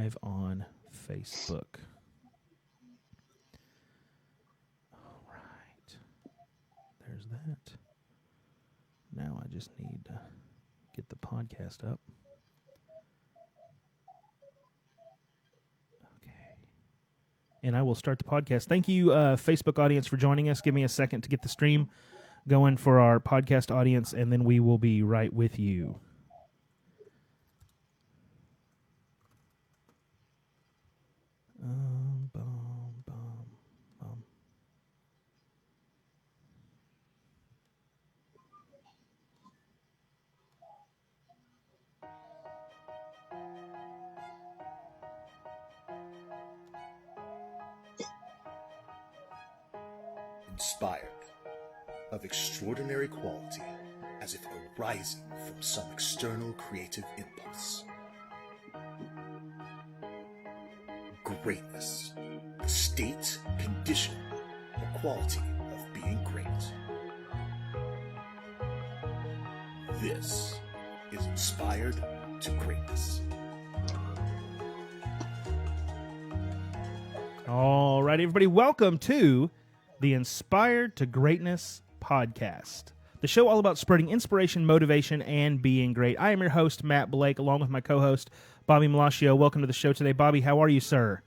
live on Facebook. All right. There's that. Now I just need to get the podcast up. Okay. And I will start the podcast. Thank you, Facebook audience, for joining us. Give me a second to get the stream going for our podcast audience, and then we will be right with you. Inspired, of extraordinary quality, as if arising from some external creative impulse. Greatness, the state, condition, or quality of being great. This is Inspired to Greatness. All right, everybody, welcome to the Inspired to Greatness podcast, the show all about spreading inspiration, motivation, and being great. I am your host, Matt Blake, along with my co-host, Bobby Malaccio. Welcome to the show today. Bobby, how are you, sir?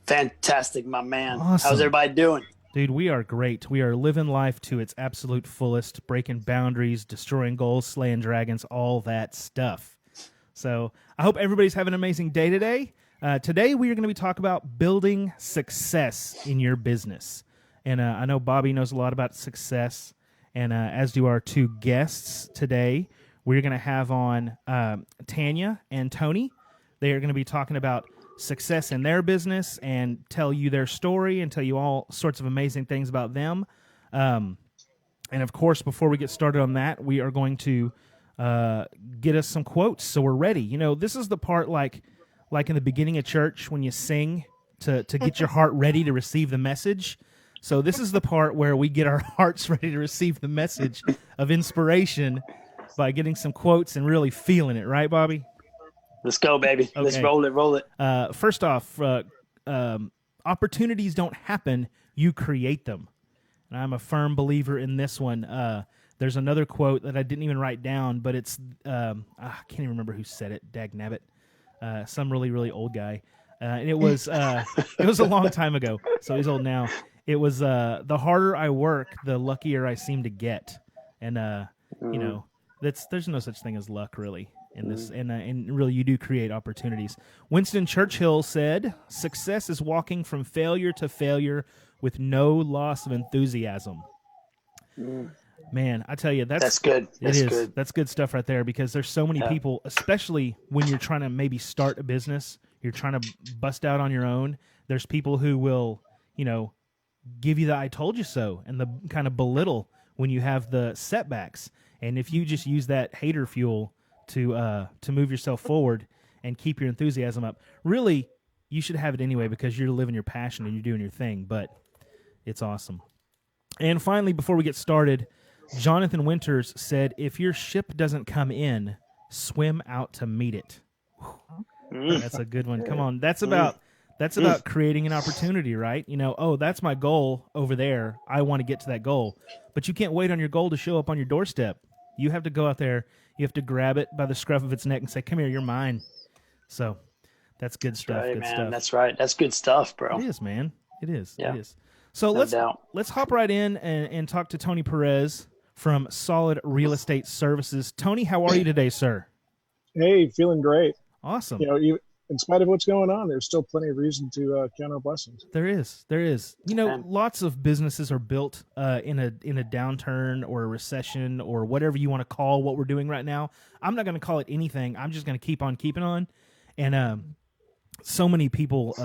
Fantastic, my man. Awesome. How's everybody doing? Dude, we are great. We are living life to its absolute fullest, breaking boundaries, destroying goals, slaying dragons, all that stuff. So I hope everybody's having an amazing day today. Today we are going to be talking about building success in your business. And I know Bobby knows a lot about success, and as do our two guests today. We're going to have on Tanya and Tony. They are going to be talking about success in their business and tell you their story and tell you all sorts of amazing things about them. And, of course, before we get started on that, we are going to get us some quotes so we're ready. You know, this is the part like in the beginning of church when you sing to get your heart ready to receive the message. So this is the part where we get our hearts ready to receive the message of inspiration by getting some quotes and really feeling it. Right, Bobby? Let's go, baby. Okay. Let's roll it. First off, opportunities don't happen, you create them. And I'm a firm believer in this one. There's another quote that I didn't even write down, but it's, I can't even remember who said it, dagnabbit. Some really, really old guy. And it was a long time ago, so he's old now. It was the harder I work, the luckier I seem to get, and you know there's no such thing as luck really in this, and really you do create opportunities. Winston Churchill said, "Success is walking from failure to failure with no loss of enthusiasm." Man, I tell you, that's good. It is. That's good stuff right there, because there's so many people, especially when you're trying to maybe start a business, you're trying to bust out on your own. There's people who will, give you the "I told you so" and the kind of belittle when you have the setbacks. And if you just use that hater fuel to move yourself forward and keep your enthusiasm up, really, you should have it anyway, because you're living your passion and you're doing your thing. But it's awesome. And finally, before we get started, Jonathan Winters said, "If your ship doesn't come in, swim out to meet it." That's a good one. Come on, that's about creating an opportunity, right? That's my goal over there. I want to get to that goal. But you can't wait on your goal to show up on your doorstep. You have to go out there. You have to grab it by the scruff of its neck and say, "Come here, you're mine." So that's good stuff. Right, good man. stuff. That's right. That's good stuff, bro. It is, man. It is. Yeah. It is. So No doubt. let's hop right in and talk to Tony Perez from Solid Real Estate Services. Tony, how are you today, sir? Hey, feeling great. Awesome. In spite of what's going on, there's still plenty of reason to count our blessings. There is. Lots of businesses are built in a downturn or a recession or whatever you want to call what we're doing right now. I'm not going to call it anything. I'm just going to keep on keeping on. And so many people,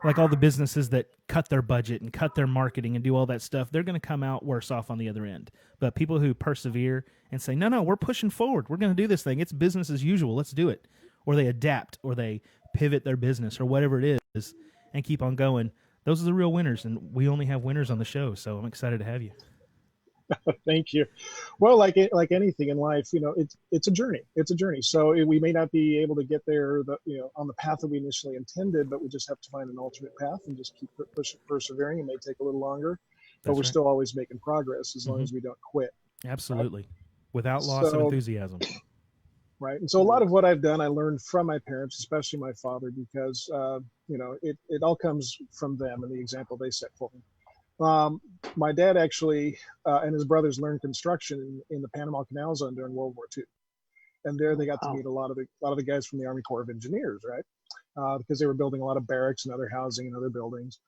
like all the businesses that cut their budget and cut their marketing and do all that stuff, they're going to come out worse off on the other end. But people who persevere and say, no, we're pushing forward. We're going to do this thing. It's business as usual. Let's do it. Or they adapt, or they pivot their business, or whatever it is, and keep on going. Those are the real winners, and we only have winners on the show, so I'm excited to have you. Thank you. Well, like anything in life, it's a journey. It's a journey. So we may not be able to get there, on the path that we initially intended, but we just have to find an alternate path and just keep persevering. It may take a little longer, but That's we're right. still always making progress as long as we don't quit. Absolutely. Without loss of enthusiasm. Right. And so a lot of what I've done, I learned from my parents, especially my father, because, it all comes from them and the example they set for me. My dad actually and his brothers learned construction in the Panama Canal Zone during World War II, and there they got to meet a lot of the guys from the Army Corps of Engineers, right? Because they were building a lot of barracks and other housing and other buildings,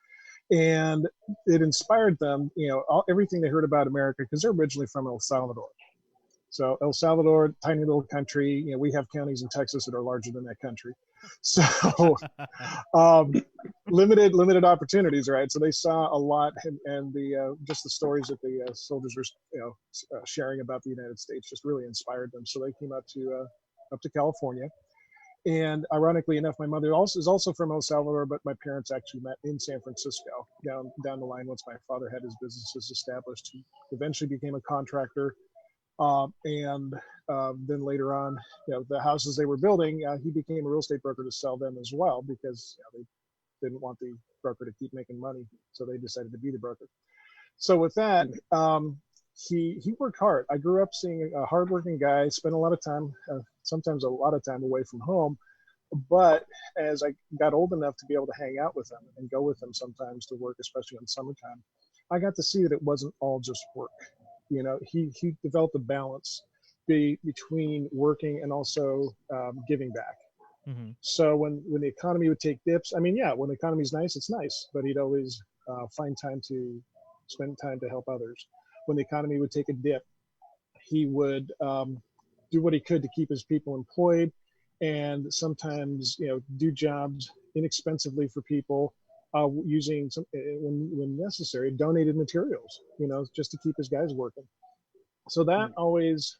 and it inspired them. Everything they heard about America, because they're originally from El Salvador. So El Salvador, tiny little country. We have counties in Texas that are larger than that country. So limited opportunities, right? So they saw a lot, and the just the stories that the soldiers were, sharing about the United States just really inspired them. So they came up to California, and ironically enough, my mother is also from El Salvador, but my parents actually met in San Francisco down the line once my father had his businesses established. He eventually became a contractor. And then later on, the houses they were building, he became a real estate broker to sell them as well, because they didn't want the broker to keep making money, so they decided to be the broker. So with that, he worked hard. I grew up seeing a hardworking guy, spent a lot of time, sometimes a lot of time away from home. But as I got old enough to be able to hang out with him and go with him sometimes to work, especially in summertime, I got to see that it wasn't all just work. He developed a balance between working and also giving back. Mm-hmm. So when the economy would take dips, when the economy's nice, it's nice, but he'd always find time to spend time to help others. When the economy would take a dip, he would do what he could to keep his people employed, and sometimes do jobs inexpensively for people, using some, when necessary, donated materials, just to keep his guys working. So that always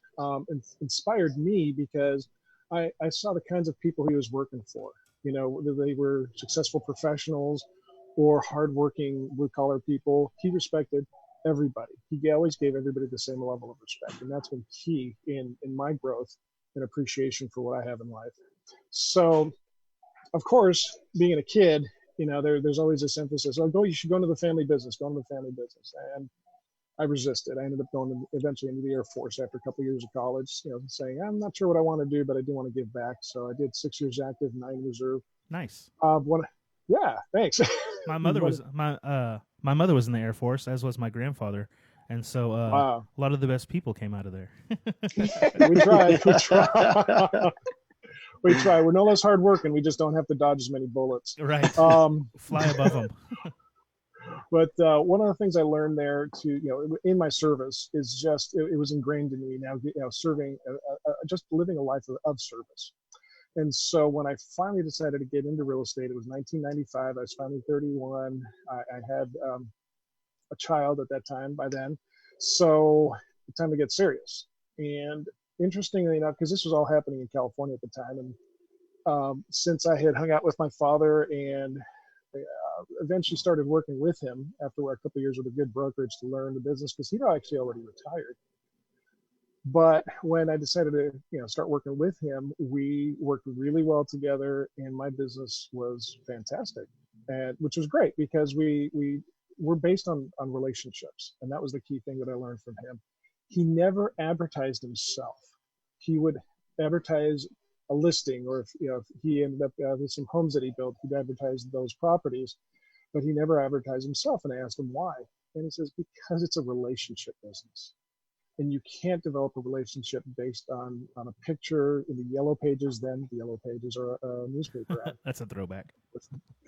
inspired me, because I saw the kinds of people he was working for, whether they were successful professionals or hardworking blue collar people. He respected everybody. He always gave everybody the same level of respect. And that's been key in my growth and appreciation for what I have in life. So, of course, being a kid, there's always this emphasis, you should go into the family business, And I resisted. I ended up going eventually into the Air Force after a couple of years of college, saying, I'm not sure what I want to do, but I do want to give back. So I did 6 years active, 9 reserve. Nice. Yeah, thanks. My mother was my mother was in the Air Force, as was my grandfather, and so Wow. a lot of the best people came out of there. We tried. We try. We're no less hardworking. We just don't have to dodge as many bullets. Right. Fly above them. But one of the things I learned there, in my service, is just it was ingrained in me. Now, serving, just living a life of service. And so when I finally decided to get into real estate, it was 1995. I was finally 31. I had a child at that time by then. So time to get serious. And interestingly enough, because this was all happening in California at the time, and since I had hung out with my father and eventually started working with him after a couple of years with a good brokerage to learn the business, because he'd actually already retired. But when I decided to start working with him, we worked really well together, and my business was fantastic, and which was great, because we were based on relationships, and that was the key thing that I learned from him. He never advertised himself. He would advertise a listing, or if he ended up with some homes that he built, he'd advertise those properties, but he never advertised himself. And I asked him why, and he says, because it's a relationship business. And you can't develop a relationship based on a picture in the yellow pages. Then the yellow pages are a newspaper ad. That's a throwback.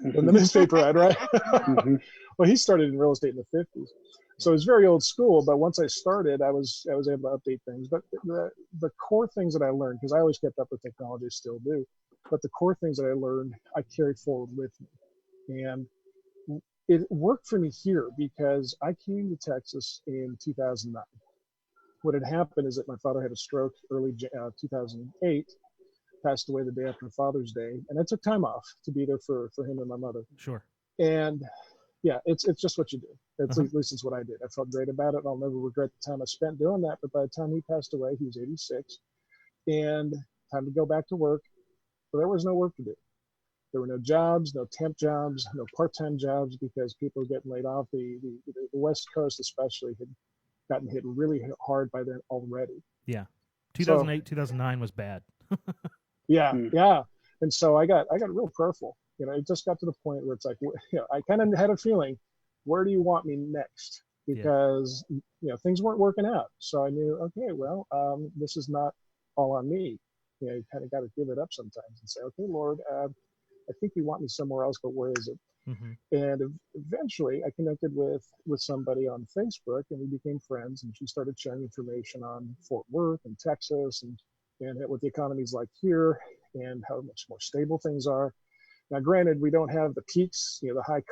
In the newspaper ad, right? Well, he started in real estate in the 50s, so it's very old school. But once I started, I was able to update things. But the core things that I learned, because I always kept up with technology, still do. But the core things that I learned, I carried forward with me, and it worked for me here, because I came to Texas in 2009. What had happened is that my father had a stroke early 2008, passed away the day after Father's Day, and I took time off to be there for him and my mother. Sure. And yeah, it's just what you do. At least it's what I did. I felt great about it. I'll never regret the time I spent doing that. But by the time he passed away, he was 86, and time to go back to work. But there was no work to do. There were no jobs, no temp jobs, no part-time jobs because people were getting laid off. The West Coast especially had gotten hit really hard by then already. Yeah. 2008, 2009 was bad. Yeah. And so I got real prayerful. It just got to the point where it's like, I kind of had a feeling, where do you want me next? Because, things weren't working out. So I knew, okay, well, this is not all on me. You kind of got to give it up sometimes and say, okay, Lord, I think you want me somewhere else, but where is it? Mm-hmm. And eventually I connected with somebody on Facebook, and we became friends, and she started sharing information on Fort Worth and Texas and what the economy's like here and how much more stable things are. Now, granted, we don't have the peaks, the high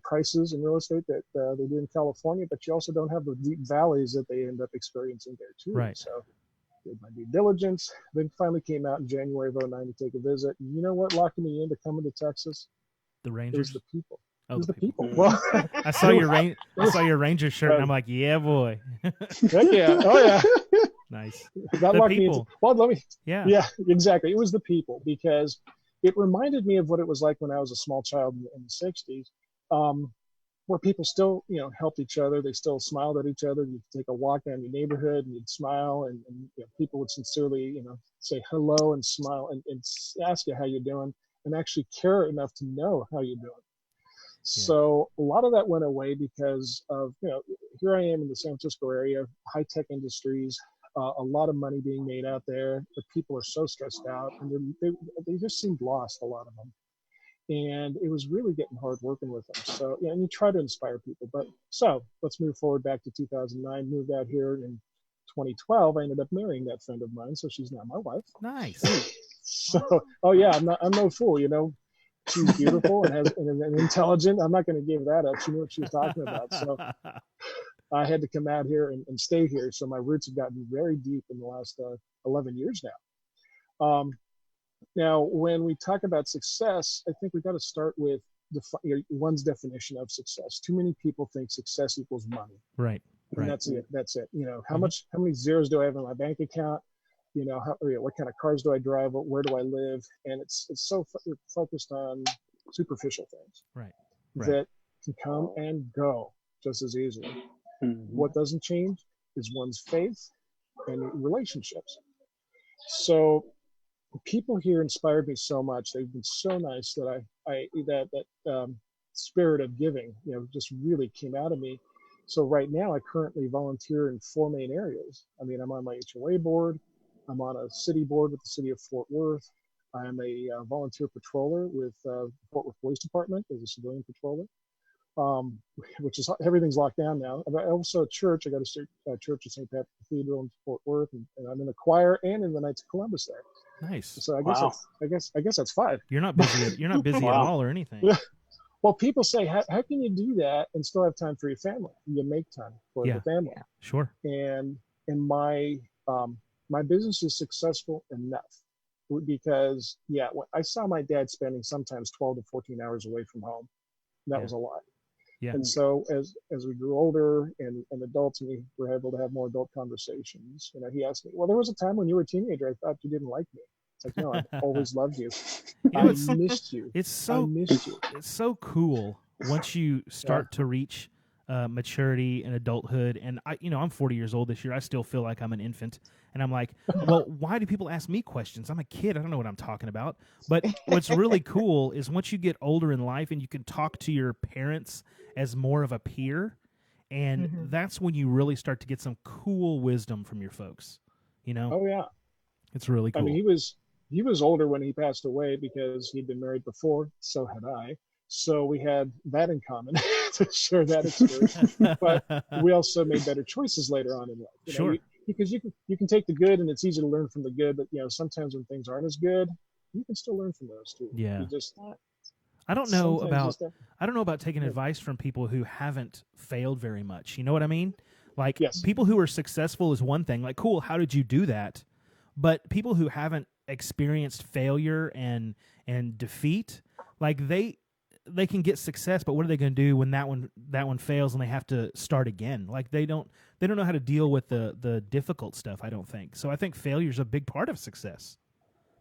prices in real estate that they do in California, but you also don't have the deep valleys that they end up experiencing there too. Right. So did my due diligence, then finally came out in January of 2009 to take a visit. And you know what locked me into coming to Texas? The Rangers? It was the people. Oh, it was the people. Well, I saw your Ranger shirt, and I'm like, yeah, boy. Heck yeah. Oh, yeah. Nice. That the locked people. Me into, well, let me. Yeah, exactly. It was the people, because it reminded me of what it was like when I was a small child in the 60s, where people still, helped each other. They still smiled at each other. You'd take a walk down your neighborhood and you'd smile, and people would sincerely, say hello and smile and ask you how you're doing, and actually care enough to know how you're doing. Yeah. So a lot of that went away because of, here I am in the San Francisco area, high-tech industries, a lot of money being made out there. The people are so stressed out, and they just seemed lost, a lot of them. And it was really getting hard working with them. So, and you try to inspire people. But so let's move forward back to 2009, moved out here in 2012. I ended up marrying that friend of mine. So she's now my wife. Nice. So, I'm no fool, She's beautiful and intelligent. I'm not going to give that up. She knew what she was talking about. So I had to come out here and stay here. So my roots have gotten very deep in the last 11 years now. Now, when we talk about success, I think we got to start with one's definition of success. Too many people think success equals money. Right. And that's it. How many zeros do I have in my bank account? What kind of cars do I drive? Where do I live? And it's so focused on superficial things. Right. That can come and go just as easily. Mm-hmm. What doesn't change is one's faith and relationships. So people here inspired me so much. They've been so nice that that spirit of giving, just really came out of me. So right now I currently volunteer in 4 main areas. I mean, I'm on my HOA board. I'm on a city board with the city of Fort Worth. I'm a volunteer patroller with Fort Worth Police Department as a civilian patroller, which is, everything's locked down now. I'm also a church. I got a church at St. Patrick Cathedral in Fort Worth, and I'm in the choir and in the Knights of Columbus there. Nice. So I guess that's 5. You're not busy. You're not busy at all or anything. Well, people say, how can you do that and still have time for your family? You make time for the family. Yeah. Sure. And my business is successful enough because, I saw my dad spending sometimes 12 to 14 hours away from home. That was a lot. Yeah. And so as we grew older and adults, and we were able to have more adult conversations, he asked me, well, there was a time when you were a teenager, I thought you didn't like me. It's like, no, I've always loved you. I missed you. I missed you. It's so cool once you start to reach maturity and adulthood. And I'm 40 years old this year. I still feel like I'm an infant. And I'm like, well, why do people ask me questions? I'm a kid. I don't know what I'm talking about. But what's really cool is once you get older in life and you can talk to your parents as more of a peer, and that's when you really start to get some cool wisdom from your folks. Oh yeah, it's really cool. I mean, he was older when he passed away because he'd been married before. So had I. So we had that in common to share that experience. But we also made better choices later on in life. Sure. Because you can take the good, and it's easy to learn from the good. But sometimes when things aren't as good, you can still learn from those too. Yeah. I don't know about taking advice from people who haven't failed very much. You know what I mean? Like people who are successful is one thing. Like, cool, how did you do that? But people who haven't experienced failure and defeat, like they can get success, but what are they going to do when that one fails and they have to start again? Like they don't know how to deal with the difficult stuff, I don't think. So I think failure is a big part of success.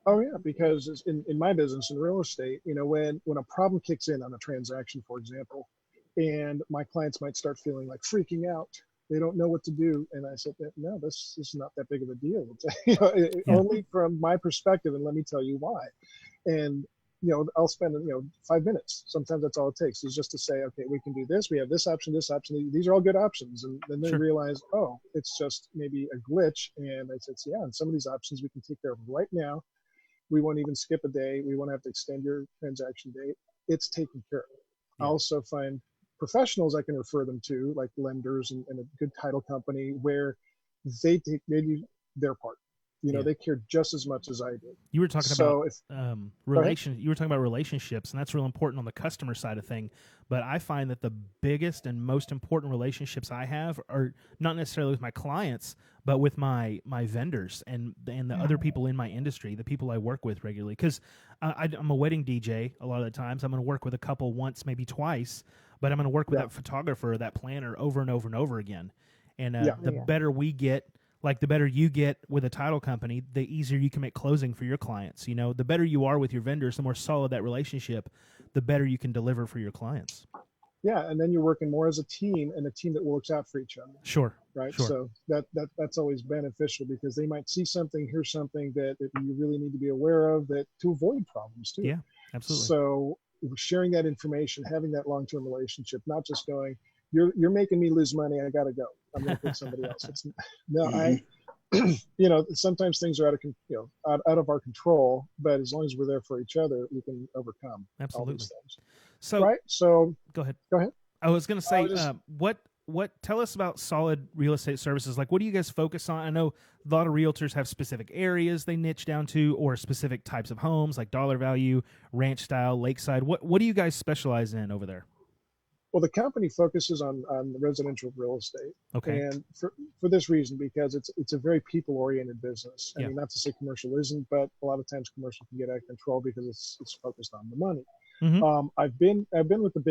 Oh yeah, because in my business in real estate, when a problem kicks in on a transaction, for example, and my clients might start feeling like freaking out. They don't know what to do. And I said, no, this is not that big of a deal. Only from my perspective, and let me tell you why. And I'll spend 5 minutes. Sometimes that's all it takes, is just to say, okay, we can do this. We have this option, this option. These are all good options. And then they realize, oh, it's just maybe a glitch. And I said, yeah, and some of these options we can take care of right now. We won't even skip a day. We won't have to extend your transaction date. It's taken care of. I also find professionals I can refer them to, like lenders and a good title company, where they do their part. They care just as much as I do. You were talking you were talking about relationships, and that's real important on the customer side of thing. But I find that the biggest and most important relationships I have are not necessarily with my clients, but with my vendors and the other people in my industry, the people I work with regularly. Because I'm a wedding DJ a lot of the times. I'm going to work with a couple once, maybe twice, but I'm going to work with that photographer or that planner over and over and over again. And the better we get, like the better you get with a title company, the easier you can make closing for your clients. The better you are with your vendors, the more solid that relationship, the better you can deliver for your clients. Yeah, and then you're working more as a team, and a team that works out for each other. Sure. Right. Sure. So that's always beneficial, because they might see something, hear something that you really need to be aware of, that to avoid problems too. Yeah, absolutely. So sharing that information, having that long-term relationship, not just going, you're making me lose money, I got to go, I'm going to pick somebody else. Sometimes things are out of our control, but as long as we're there for each other, we can overcome all these things. So go ahead. Go ahead. I was going to say, tell us about Solid Real Estate Services. Like, what do you guys focus on? I know a lot of realtors have specific areas they niche down to, or specific types of homes, like dollar value, ranch style, lakeside. What do you guys specialize in over there? Well, the company focuses on residential real estate. Okay. And for this reason, because it's a very people-oriented business. I mean, not to say commercial isn't, but a lot of times commercial can get out of control because it's focused on the money. Mm-hmm. I've been with the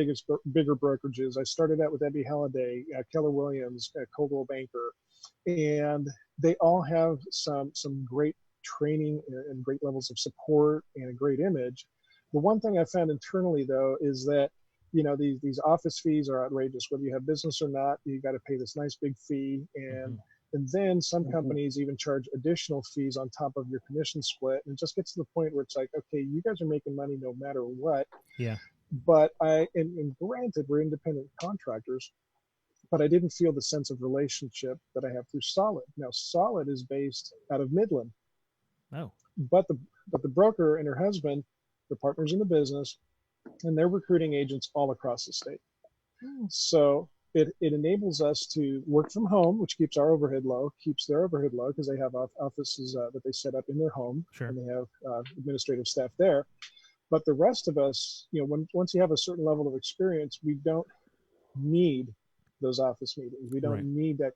bigger brokerages. I started out with Ebby Halliday, Keller Williams, Coldwell Banker, and they all have some great training and great levels of support and a great image. The one thing I found internally, though, is that these office fees are outrageous. Whether you have business or not, you got to pay this nice big fee, and then some companies even charge additional fees on top of your commission split, and it just gets to the point where it's like, okay, you guys are making money no matter what. Yeah. But and granted, we're independent contractors, but I didn't feel the sense of relationship that I have through Solid. Now, Solid is based out of Midland. Oh. But the broker and her husband, they're partners in the business, and they're recruiting agents all across the state. So it enables us to work from home, which keeps our overhead low, keeps their overhead low, because they have offices that they set up in their home. Sure. And they have administrative staff there. But the rest of us, once you have a certain level of experience, we don't need those office meetings. We don't need that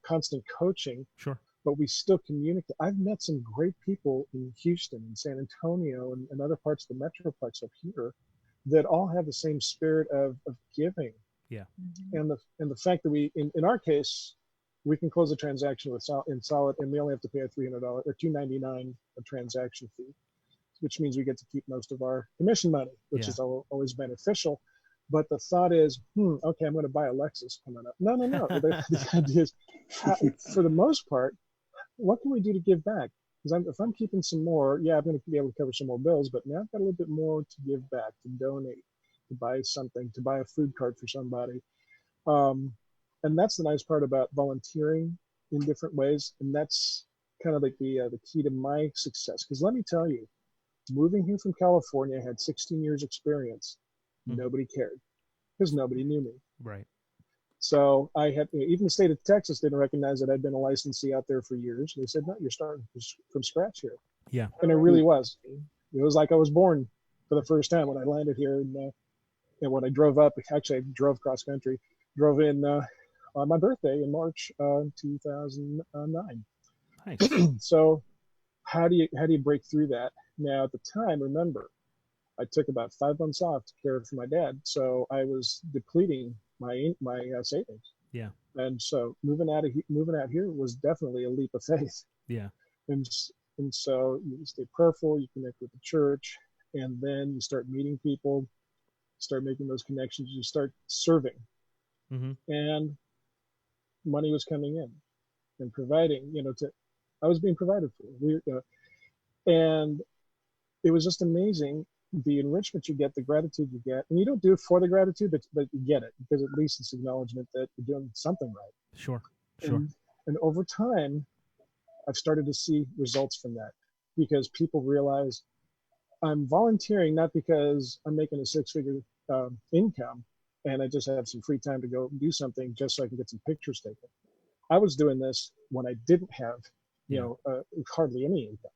constant coaching. Sure. But we still communicate. I've met some great people in Houston and San Antonio and other parts of the Metroplex up here that all have the same spirit of giving. Yeah. And the fact that we, in our case, we can close a transaction in Solid, and we only have to pay a $300 or $299 a transaction fee, which means we get to keep most of our commission money, which is always beneficial. But the thought is, okay, I'm going to buy a Lexus coming up. No. The idea is, for the most part, what can we do to give back? Because if I'm keeping some more, I'm going to be able to cover some more bills, but now I've got a little bit more to give back, to donate, to buy something, to buy a food cart for somebody. And that's the nice part about volunteering in different ways. And that's kind of like the key to my success. Because let me tell you, moving here from California, I had 16 years experience. Nobody cared because nobody knew me. Right. So I had, even the state of Texas didn't recognize that I'd been a licensee out there for years. They said, no, you're starting from scratch here. Yeah. And it really was. It was like I was born for the first time when I landed here. And when I drove up, actually I drove cross country, drove in on my birthday in March 2009. Nice. So how do you break through that? Now at the time, remember, I took about 5 months off to care for my dad. So I was depleting my savings. Yeah. And so moving out here was definitely a leap of faith. Yeah. And so you stay prayerful, you connect with the church, and then you start meeting people, start making those connections, you start serving. Mm-hmm. And money was coming in and providing, I was being provided for. And it was just amazing, the enrichment you get, the gratitude you get. And you don't do it for the gratitude, but you get it because at least it's acknowledgement that you're doing something right. Sure. And over time, I've started to see results from that because people realize I'm volunteering not because I'm making a six-figure income and I just have some free time to go do something just so I can get some pictures taken. I was doing this when I didn't have, hardly any income.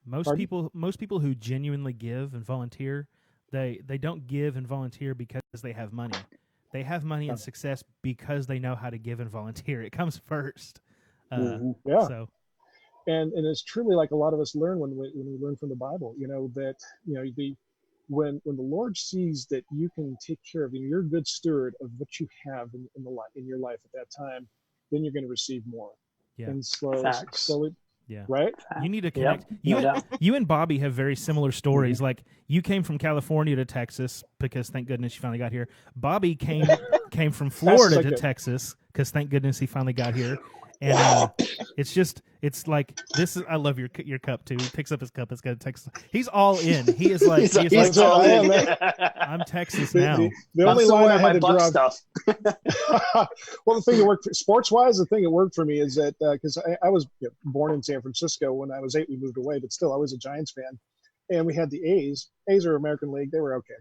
Most people who genuinely give and volunteer, they don't give and volunteer because they have money. They have money and success because they know how to give and volunteer. It comes first. So, and it's truly like a lot of us learn when we learn from the Bible. When the Lord sees that you can take care of, you're a good steward of what you have in your life at that time, then you're going to receive more. Yeah. And slowly. Yeah. Right. You need to connect. Yep. You and Bobby have very similar stories. Like you came from California to Texas because thank goodness you finally got here. Bobby came from Florida to Texas because thank goodness he finally got here. And it's like this is. I love your cup too. He picks up his cup. It's got a Texas. He's all in. He is like he's all in. I'm Texas now. The only line I had to drop. Stuff. Well, the thing that worked sports wise, the thing that worked for me is that because I was born in San Francisco. When I was 8, we moved away, but still I was a Giants fan, and we had the A's. A's are American League. They were okay.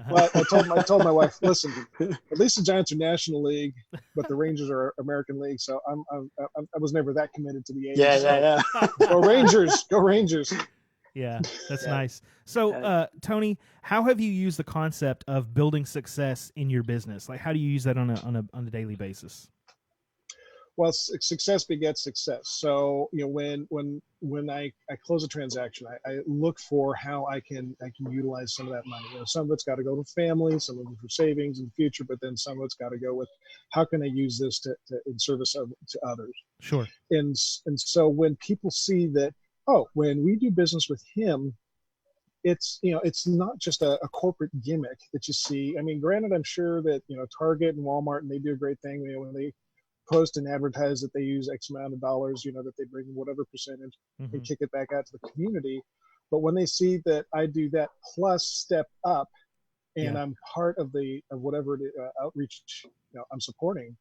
But I told my wife, listen, at least the Giants are National League, but the Rangers are American League. So I was never that committed to the A's. Yeah. Go Rangers, go Rangers. Yeah, that's nice. So, Tony, how have you used the concept of building success in your business? Like, how do you use that on a daily basis? Well, success begets success. So, when I close a transaction, I look for how I can utilize some of that money. Some of it's got to go to family, some of it for savings in the future, but then some of it's got to go with how can I use this to in service to others. Sure. And so when people see that, when we do business with him, it's not just a corporate gimmick that you see. I mean, granted, I'm sure that Target and Walmart, and they do a great thing when they post and advertise that they use X amount of dollars, that they bring whatever percentage and kick it back out to the community. But when they see that I do that plus step up and I'm part of whatever outreach I'm supporting,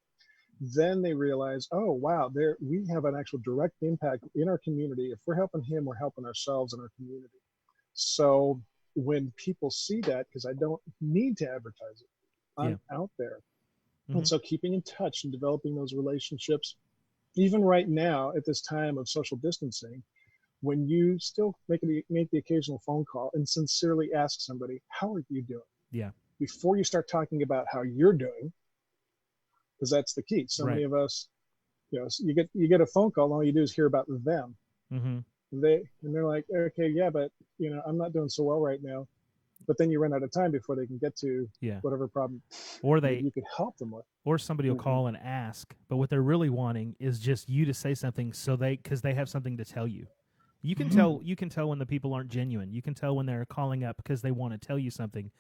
then they realize, oh, wow, we have an actual direct impact in our community. If we're helping him, we're helping ourselves and our community. So when people see that, because I don't need to advertise it, I'm out there. And so keeping in touch and developing those relationships, even right now at this time of social distancing, when you still make the occasional phone call and sincerely ask somebody, how are you doing? Yeah. Before you start talking about how you're doing, because that's the key. So many of us, you get a phone call, and all you do is hear about them. Mm-hmm. And they're like, okay, yeah, but I'm not doing so well right now. But then you run out of time before they can get to whatever problem or you could help them with. Or somebody will call and ask, but what they're really wanting is just you to say something because they have something to tell you. You can tell when the people aren't genuine. You can tell when they're calling up because they want to tell you something,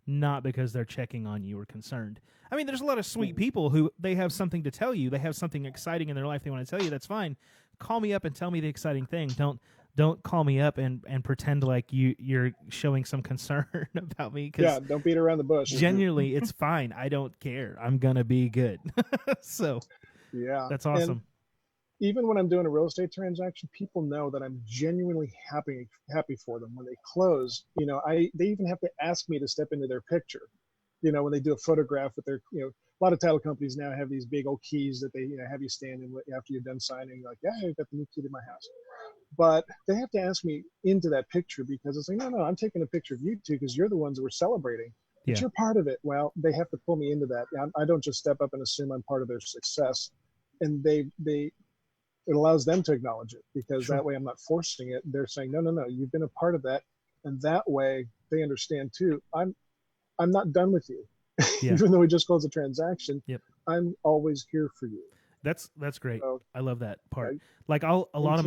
not because they're checking on you or concerned. I mean, there's a lot of sweet people who they have something to tell you. They have something exciting in their life they want to tell you. That's fine. Call me up and tell me the exciting thing. Don't call me up and pretend like you're showing some concern about me. Don't beat around the bush. Genuinely, it's fine. I don't care. I'm going to be good. So that's awesome. And even when I'm doing a real estate transaction, people know that I'm genuinely happy for them. When they close, they even have to ask me to step into their picture. When they do a photograph with their, a lot of title companies now have these big old keys that they have you stand in after you're done signing. Like, I've got the new key to my house. But they have to ask me into that picture because it's like, no, I'm taking a picture of you two because you're the ones that we're celebrating. But you're part of it. Well, they have to pull me into that. I don't just step up and assume I'm part of their success. And they it allows them to acknowledge it, because Sure. that way I'm not forcing it. They're saying, no, you've been a part of that. And that way they understand too, I'm not done with you. Yeah. Even though we just closed a transaction, Yep. I'm always here for you. That's great. So, I love that part. yeah, Like a lot of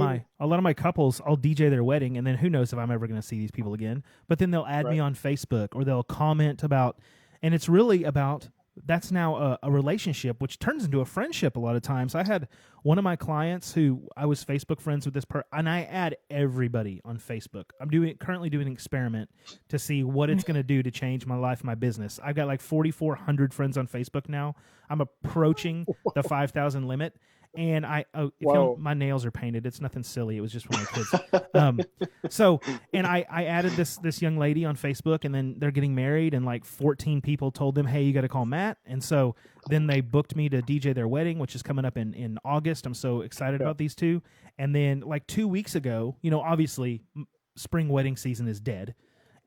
my couples, I'll DJ their wedding, and then who knows if I'm ever going to see these people again. But then they'll add me Right. on Facebook, or they'll comment about, and it's really about, that's now a relationship, which turns into a friendship a lot of times. I had one of my clients who I was Facebook friends with and I add everybody on Facebook. I'm currently doing an experiment to see what it's going to do to change my life, my business. I've got like 4,400 friends on Facebook now. I'm approaching the 5,000 limit. And my nails are painted. It's nothing silly. It was just for my kids. And I added this young lady on Facebook, and then they're getting married, and like 14 people told them, hey, you got to call Matt. And so then they booked me to DJ their wedding, which is coming up in August. I'm so excited about these two. And then like 2 weeks ago, obviously spring wedding season is dead.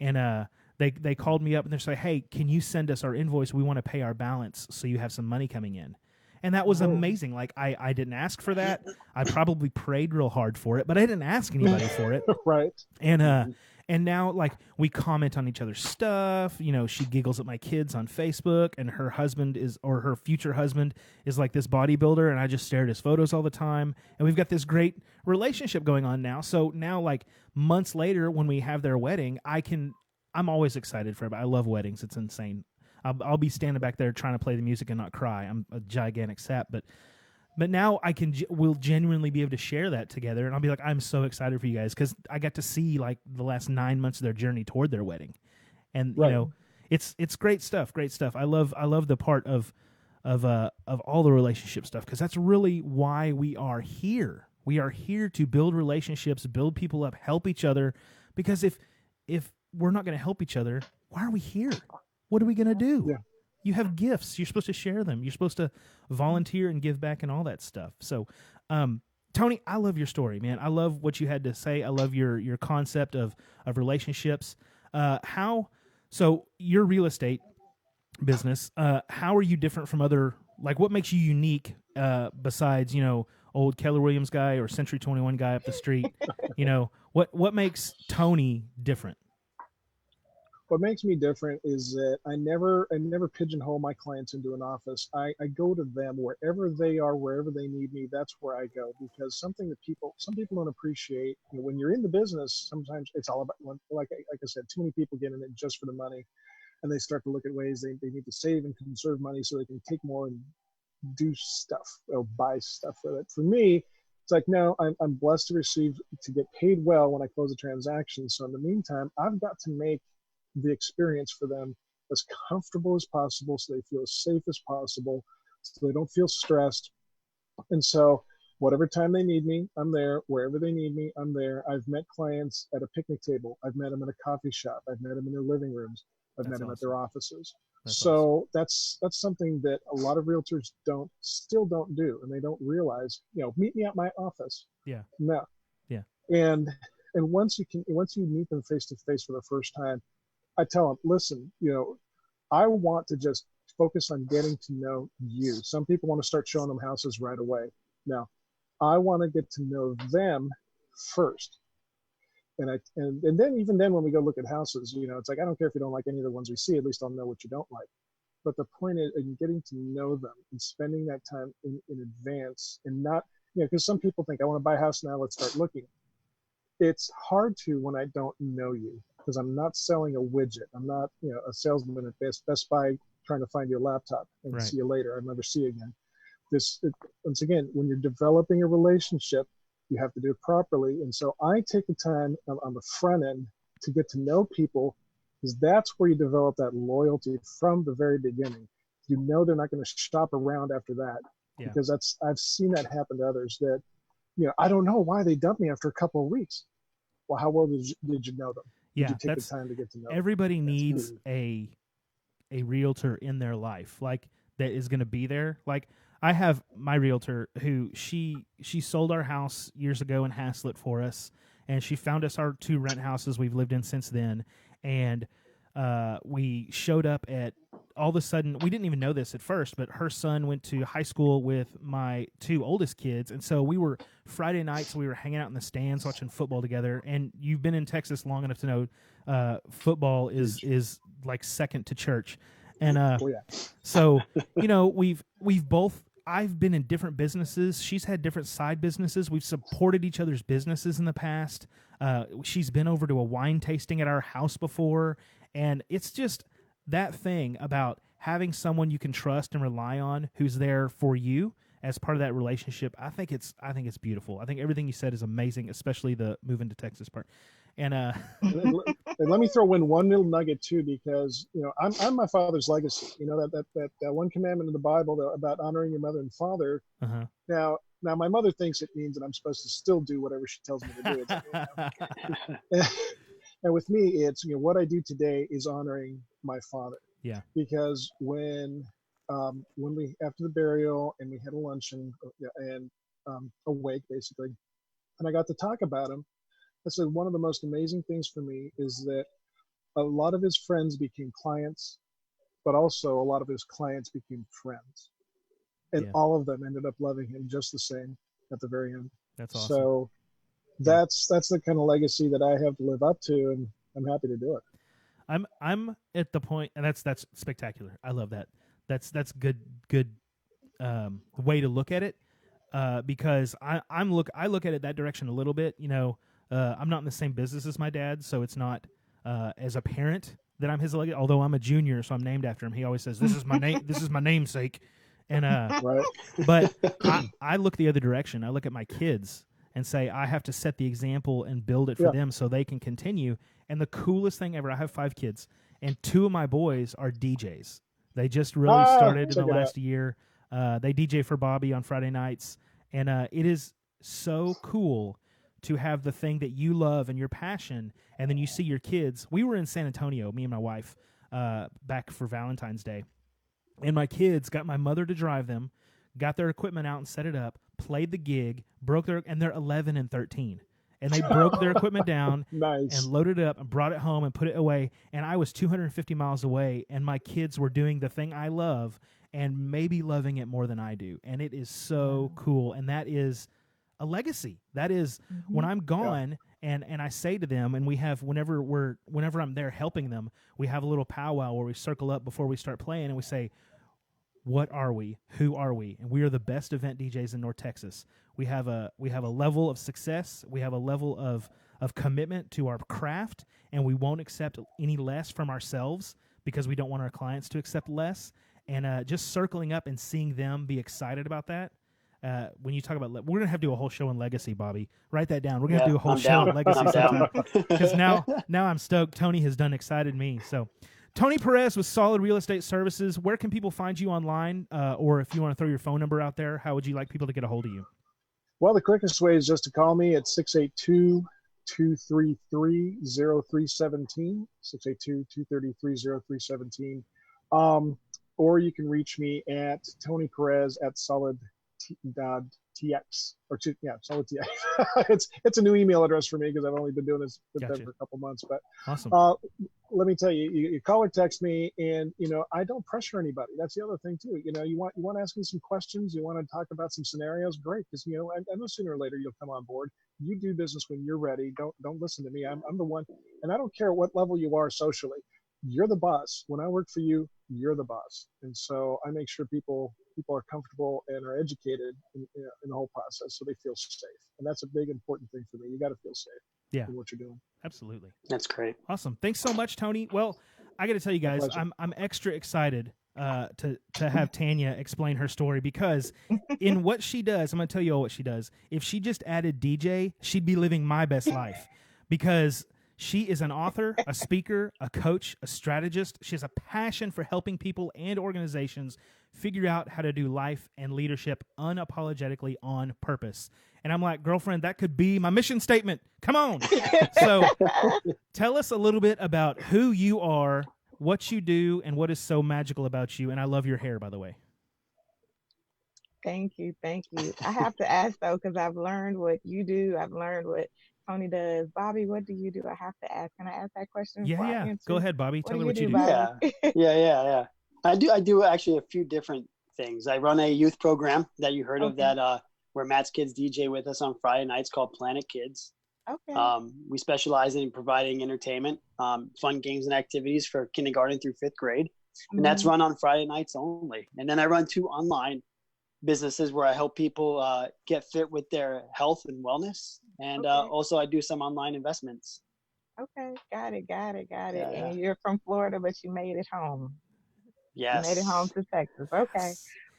And they called me up and they're saying, hey, can you send us our invoice? We want to pay our balance so you have some money coming in. And that was amazing. Like, I didn't ask for that. I probably prayed real hard for it, but I didn't ask anybody for it. Right. And now, like, we comment on each other's stuff. She giggles at my kids on Facebook, and her her future husband is like this bodybuilder, and I just stare at his photos all the time. And we've got this great relationship going on now. So now, like, months later, when we have their wedding, I'm always excited for it. I love weddings. It's insane. I'll be standing back there trying to play the music and not cry. I'm a gigantic sap, but now we'll genuinely be able to share that together, and I'll be like, I'm so excited for you guys, because I got to see like the last 9 months of their journey toward their wedding, and right. It's great stuff. Great stuff. I love the part of all the relationship stuff, because that's really why we are here. We are here to build relationships, build people up, help each other, because if we're not going to help each other, why are we here? What are we going to do? Yeah. You have gifts. You're supposed to share them. You're supposed to volunteer and give back and all that stuff. So, Tony, I love your story, man. I love what you had to say. I love your concept of relationships. So your real estate business, how are you different from other, like, what makes you unique, besides, old Keller Williams guy or Century 21 guy up the street? What makes Tony different? What makes me different is that I never pigeonhole my clients into an office. I go to them wherever they are, wherever they need me. That's where I go, because something that some people don't appreciate, when you're in the business, sometimes it's all about, like I said, too many people get in it just for the money, and they start to look at ways they need to save and conserve money so they can take more and do stuff or buy stuff with it. For me, it's like, no, I'm blessed to get paid well when I close a transaction. So in the meantime, I've got to make the experience for them as comfortable as possible, so they feel as safe as possible, so they don't feel stressed. And so whatever time they need me, I'm there. Wherever they need me, I'm there. I've met clients at a picnic table. I've met them in a coffee shop. I've met them in their living rooms. I've met them at their offices. So that's something that a lot of realtors still don't do, and they don't realize, meet me at my office. Yeah. No. Yeah. And once you meet them face to face for the first time, I tell them, listen, I want to just focus on getting to know you. Some people want to start showing them houses right away. No, I want to get to know them first. And then even then, when we go look at houses, it's like, I don't care if you don't like any of the ones we see, at least I'll know what you don't like. But the point is in getting to know them and spending that time in advance, and not, because some people think, I want to buy a house now, let's start looking. It's hard to when I don't know you, because I'm not selling a widget. I'm not, a salesman at Best Buy trying to find your laptop and Right. see you later. I'll never see you again. Once again, when you're developing a relationship, you have to do it properly. And so I take the time on the front end to get to know people, because that's where you develop that loyalty from the very beginning. They're not going to shop around after that, because I've seen that happen to others that, I don't know why they dumped me after a couple of weeks. Well, how well did you know them? Yeah, did you take the time to get to know them? Everybody needs a realtor in their life, like, that is going to be there. Like, I have my realtor who she sold our house years ago in Haslett for us, and she found us our 2 rent houses we've lived in since then. And we showed up at all of a sudden, we didn't even know this at first, but her son went to high school with my two oldest kids. And so we were Friday nights, we were hanging out in the stands watching football together. And you've been in Texas long enough to know football is like second to church. And so, we've both, I've been in different businesses. She's had different side businesses. We've supported each other's businesses in the past. She's been over to a wine tasting at our house before. And it's just that thing about having someone you can trust and rely on who's there for you as part of that relationship. I think it's beautiful. I think everything you said is amazing, especially the moving to Texas part. And and let me throw in one little nugget too, because I'm my father's legacy. That one commandment in the Bible about honoring your mother and father. Uh-huh. Now my mother thinks it means that I'm supposed to still do whatever she tells me to do. And with me, it's what I do today is honoring my father. Yeah. Because when we after the burial and we had a luncheon and a wake basically, and I got to talk about him, I said one of the most amazing things for me is that a lot of his friends became clients, but also a lot of his clients became friends, and all of them ended up loving him just the same at the very end. That's awesome. So that's the kind of legacy that I have to live up to, and I'm happy to do it. I'm at the point, and that's spectacular. I love that. That's good way to look at it, because I look at it that direction a little bit. I'm not in the same business as my dad, so it's not as apparent that I'm his legacy. Although I'm a junior, so I'm named after him. He always says, "This is my name. This is my namesake." And right. But I look the other direction. I look at my kids and say, I have to set the example and build it for them so they can continue. And the coolest thing ever, I have 5 kids, and 2 of my boys are DJs. They just really started in the last year. They DJ for Bobby on Friday nights. And it is so cool to have the thing that you love and your passion, and then you see your kids. We were in San Antonio, me and my wife, back for Valentine's Day. And my kids got my mother to drive them, got their equipment out and set it up, played the gig, and they're 11 and 13. And they broke their equipment down and loaded it up and brought it home and put it away. And I was 250 miles away, and my kids were doing the thing I love and maybe loving it more than I do. And it is so cool. And that is a legacy. That is when I'm gone and I say to them, and we have, whenever I'm there helping them, we have a little powwow where we circle up before we start playing and we say, what are we? Who are we? And we are the best event DJs in North Texas. We have a level of success. We have a level of commitment to our craft, and we won't accept any less from ourselves because we don't want our clients to accept less. And just circling up and seeing them be excited about that. When you talk about, we're going to have to do a whole show on legacy, Bobby. Write that down. We're going to do a whole show on legacy sometime. Because now I'm stoked. Tony has done excited me. So Tony Perez with Solid Real Estate Services. Where can people find you online? Or if you want to throw your phone number out there, how would you like people to get a hold of you? Well, the quickest way is just to call me at 682-233-0317, 682-233-0317. Or you can reach me at Tony Perez at Solid TX, Solid TX. It's a new email address for me because I've only been doing this for a couple months. But awesome. Let me tell you, you call or text me, and I don't pressure anybody. That's the other thing too. You want to ask me some questions, you want to talk about some scenarios, great, because I know sooner or later you'll come on board. You do business when you're ready. Don't listen to me. I'm the one, and I don't care what level you are socially. You're the boss. When I work for you, you're the boss, and so I make sure people are comfortable and are educated in the whole process, so they feel safe. And that's a big important thing for me. You got to feel safe. Yeah. In what you're doing. Absolutely. That's great. Awesome. Thanks so much, Tony. Well, I got to tell you guys, I'm extra excited to have Tanya explain her story, because in what she does, I'm going to tell you all what she does. If she just added DJ, she'd be living my best life, because she is an author, a speaker, a coach, a strategist. She has a passion for helping people and organizations figure out how to do life and leadership unapologetically on purpose. And I'm like, girlfriend, that could be my mission statement. Come on. So tell us a little bit about who you are, what you do, and what is so magical about you. And I love your hair, by the way. Thank you. I have to ask, though, because I've learned what you do. I've learned what Tony does. Bobby, what do you do? I have to ask. Can I ask that question? Yeah. Go ahead, Bobby. Tell her what you do. Yeah. I do actually a few different things. I run a youth program that you heard of Okay. that where Matt's kids DJ with us on Friday nights called Planet Kids. Okay. We specialize in providing entertainment, fun games and activities for kindergarten through 5th grade. And that's run on Friday nights only. And then I run 2 online businesses where I help people get fit with their health and wellness. And also I do some online investments. Okay. Got it. Yeah. And you're from Florida, but you made it home. Yes. You made it home to Texas. Okay.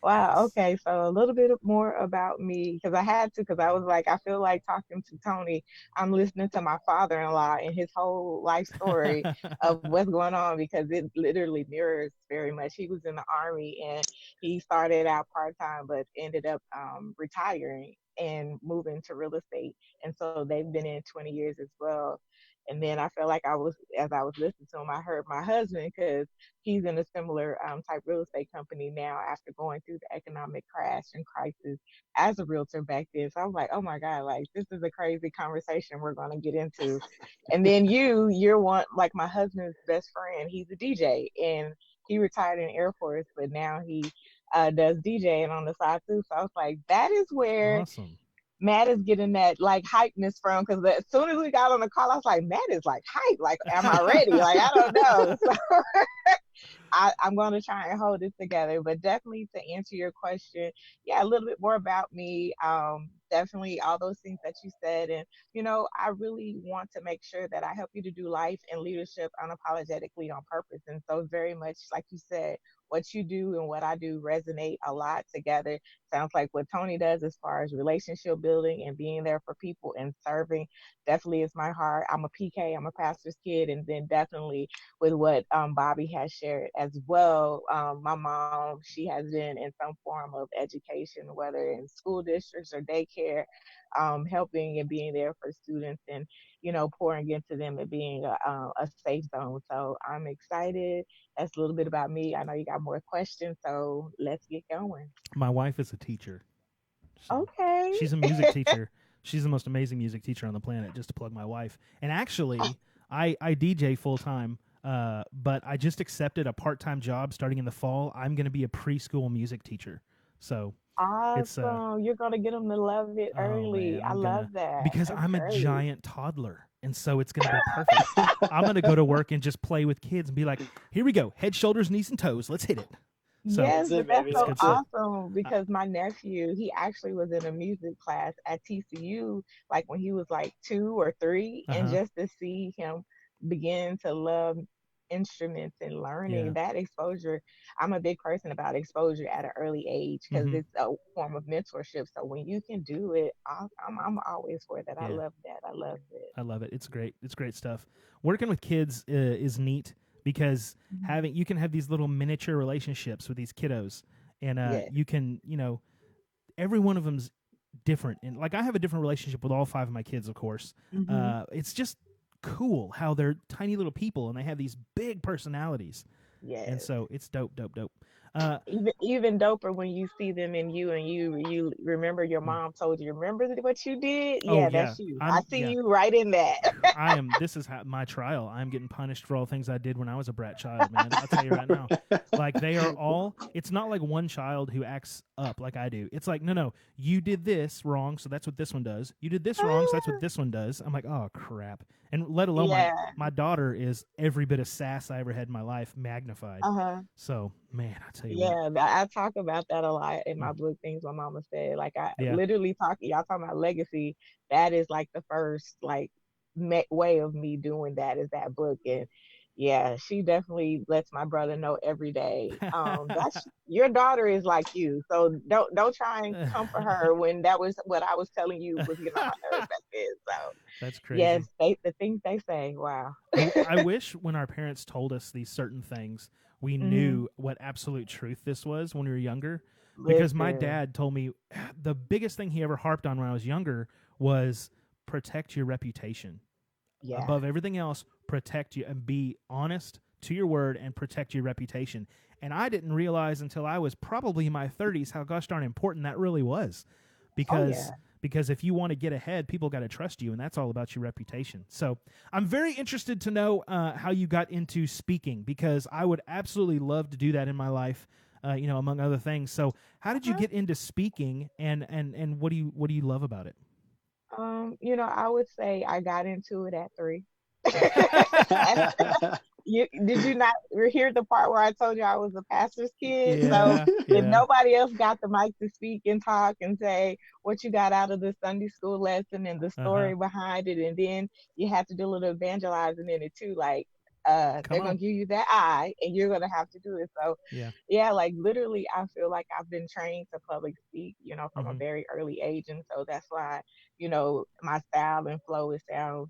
Wow. Okay. So a little bit more about me, because I had to, because I was like, I feel like talking to Tony. I'm listening to my father-in-law and his whole life story of what's going on, because it literally mirrors very much. He was in the Army and he started out part-time, but ended up retiring and moving to real estate. And so they've been in 20 years as well. And then I felt like as I was listening to him, I heard my husband, because he's in a similar type real estate company now after going through the economic crash and crisis as a realtor back then. So I was like, oh my God, like this is a crazy conversation we're going to get into. And then you're one, like my husband's best friend. He's a DJ and he retired in the Air Force, but now he does DJing on the side too. So I was like, that is where Awesome. Matt is getting that like hypeness from, because as soon as we got on the call, I was like, Matt is like hype. Like, am I ready? Like, I don't know. So I'm going to try and hold it together. But definitely to answer your question, yeah, a little bit more about me. Definitely all those things that you said. And, I really want to make sure that I help you to do life and leadership unapologetically on purpose. And so very much like you said, what you do and what I do resonate a lot together. Sounds like what Tony does as far as relationship building and being there for people and serving definitely is my heart. I'm a PK, I'm a pastor's kid, and then definitely with what Bobby has shared as well. My mom, she has been in some form of education, whether in school districts or daycare, helping and being there for students and, pouring into them and being a safe zone. So I'm excited. That's a little bit about me. I know you got more questions, so let's get going. My wife is a teacher. So Okay. she's a music teacher. She's the most amazing music teacher on the planet, just to plug my wife. And actually, I DJ full time, but I just accepted a part-time job starting in the fall. I'm going to be a preschool music teacher. So awesome. You're going to get them to love it early. Man, I love that. Because That's I'm great. a giant toddler. And so it's going to be perfect. I'm going to go to work and just play with kids and be like, here we go. Head, shoulders, knees, and toes. Let's hit it. So, Yes, but that's so good stuff. awesome, because my nephew, he actually was in a music class at TCU, like when he was like 2 or 3, and just to see him begin to love instruments and learning that exposure. I'm a big person about exposure at an early age, because it's a form of mentorship. So when you can do it, I'm always for that. I love that. I love it. I love it. It's great. It's great stuff. Working with kids is neat, because you can have these little miniature relationships with these kiddos, and you can, every one of them's different. And like I have a different relationship with all 5 of my kids, of course. It's just cool how they're tiny little people and they have these big personalities. Yes. And so it's dope. Even doper when you see them in you, and you remember your mom told you, remember what you did? Yeah, that's you. I see you right in that. This is my trial. I'm getting punished for all things I did when I was a brat child, man. I'll tell you right now. Like, they are all, it's not like one child who acts up like I do. It's like, no, you did this wrong, so that's what this one does. You did this wrong, so that's what this one does. I'm like, oh, crap. And let alone my daughter is every bit of sass I ever had in my life magnified. So, man, I tell you what. Yeah, I talk about that a lot in my book, Things My Mama Said. Like, I literally y'all talking about legacy. That is like the first like way of me doing that, is that book. And yeah, she definitely lets my brother know every day. That's your daughter is like you, so don't try and comfort her when that was what I was telling you was getting on my nerves back then. So that's crazy. Yes, the things they say. Wow. I wish when our parents told us these certain things, we knew what absolute truth this was when we were younger. Because my dad told me the biggest thing he ever harped on when I was younger was protect your reputation. Yeah. Above everything else, protect you and be honest to your word and protect your reputation. And I didn't realize until I was probably in my 30s how gosh darn important that really was. Because because if you want to get ahead, people got to trust you, and that's all about your reputation. So I'm very interested to know how you got into speaking, because I would absolutely love to do that in my life, among other things. So how did you get into speaking, and what do you love about it? I would say I got into it at 3. Did you not hear the part where I told you I was a pastor's kid? So Yeah, if yeah. nobody else got the mic to speak and talk and say what you got out of the Sunday school lesson and the story behind it, and then you have to do a little evangelizing in it too, like Come they're on. gonna give you that eye and you're gonna have to do it. So Yeah. yeah, like literally I feel like I've been trained to public speak, from a Mm-hmm. very early age. And so that's why, my style and flow, it sounds,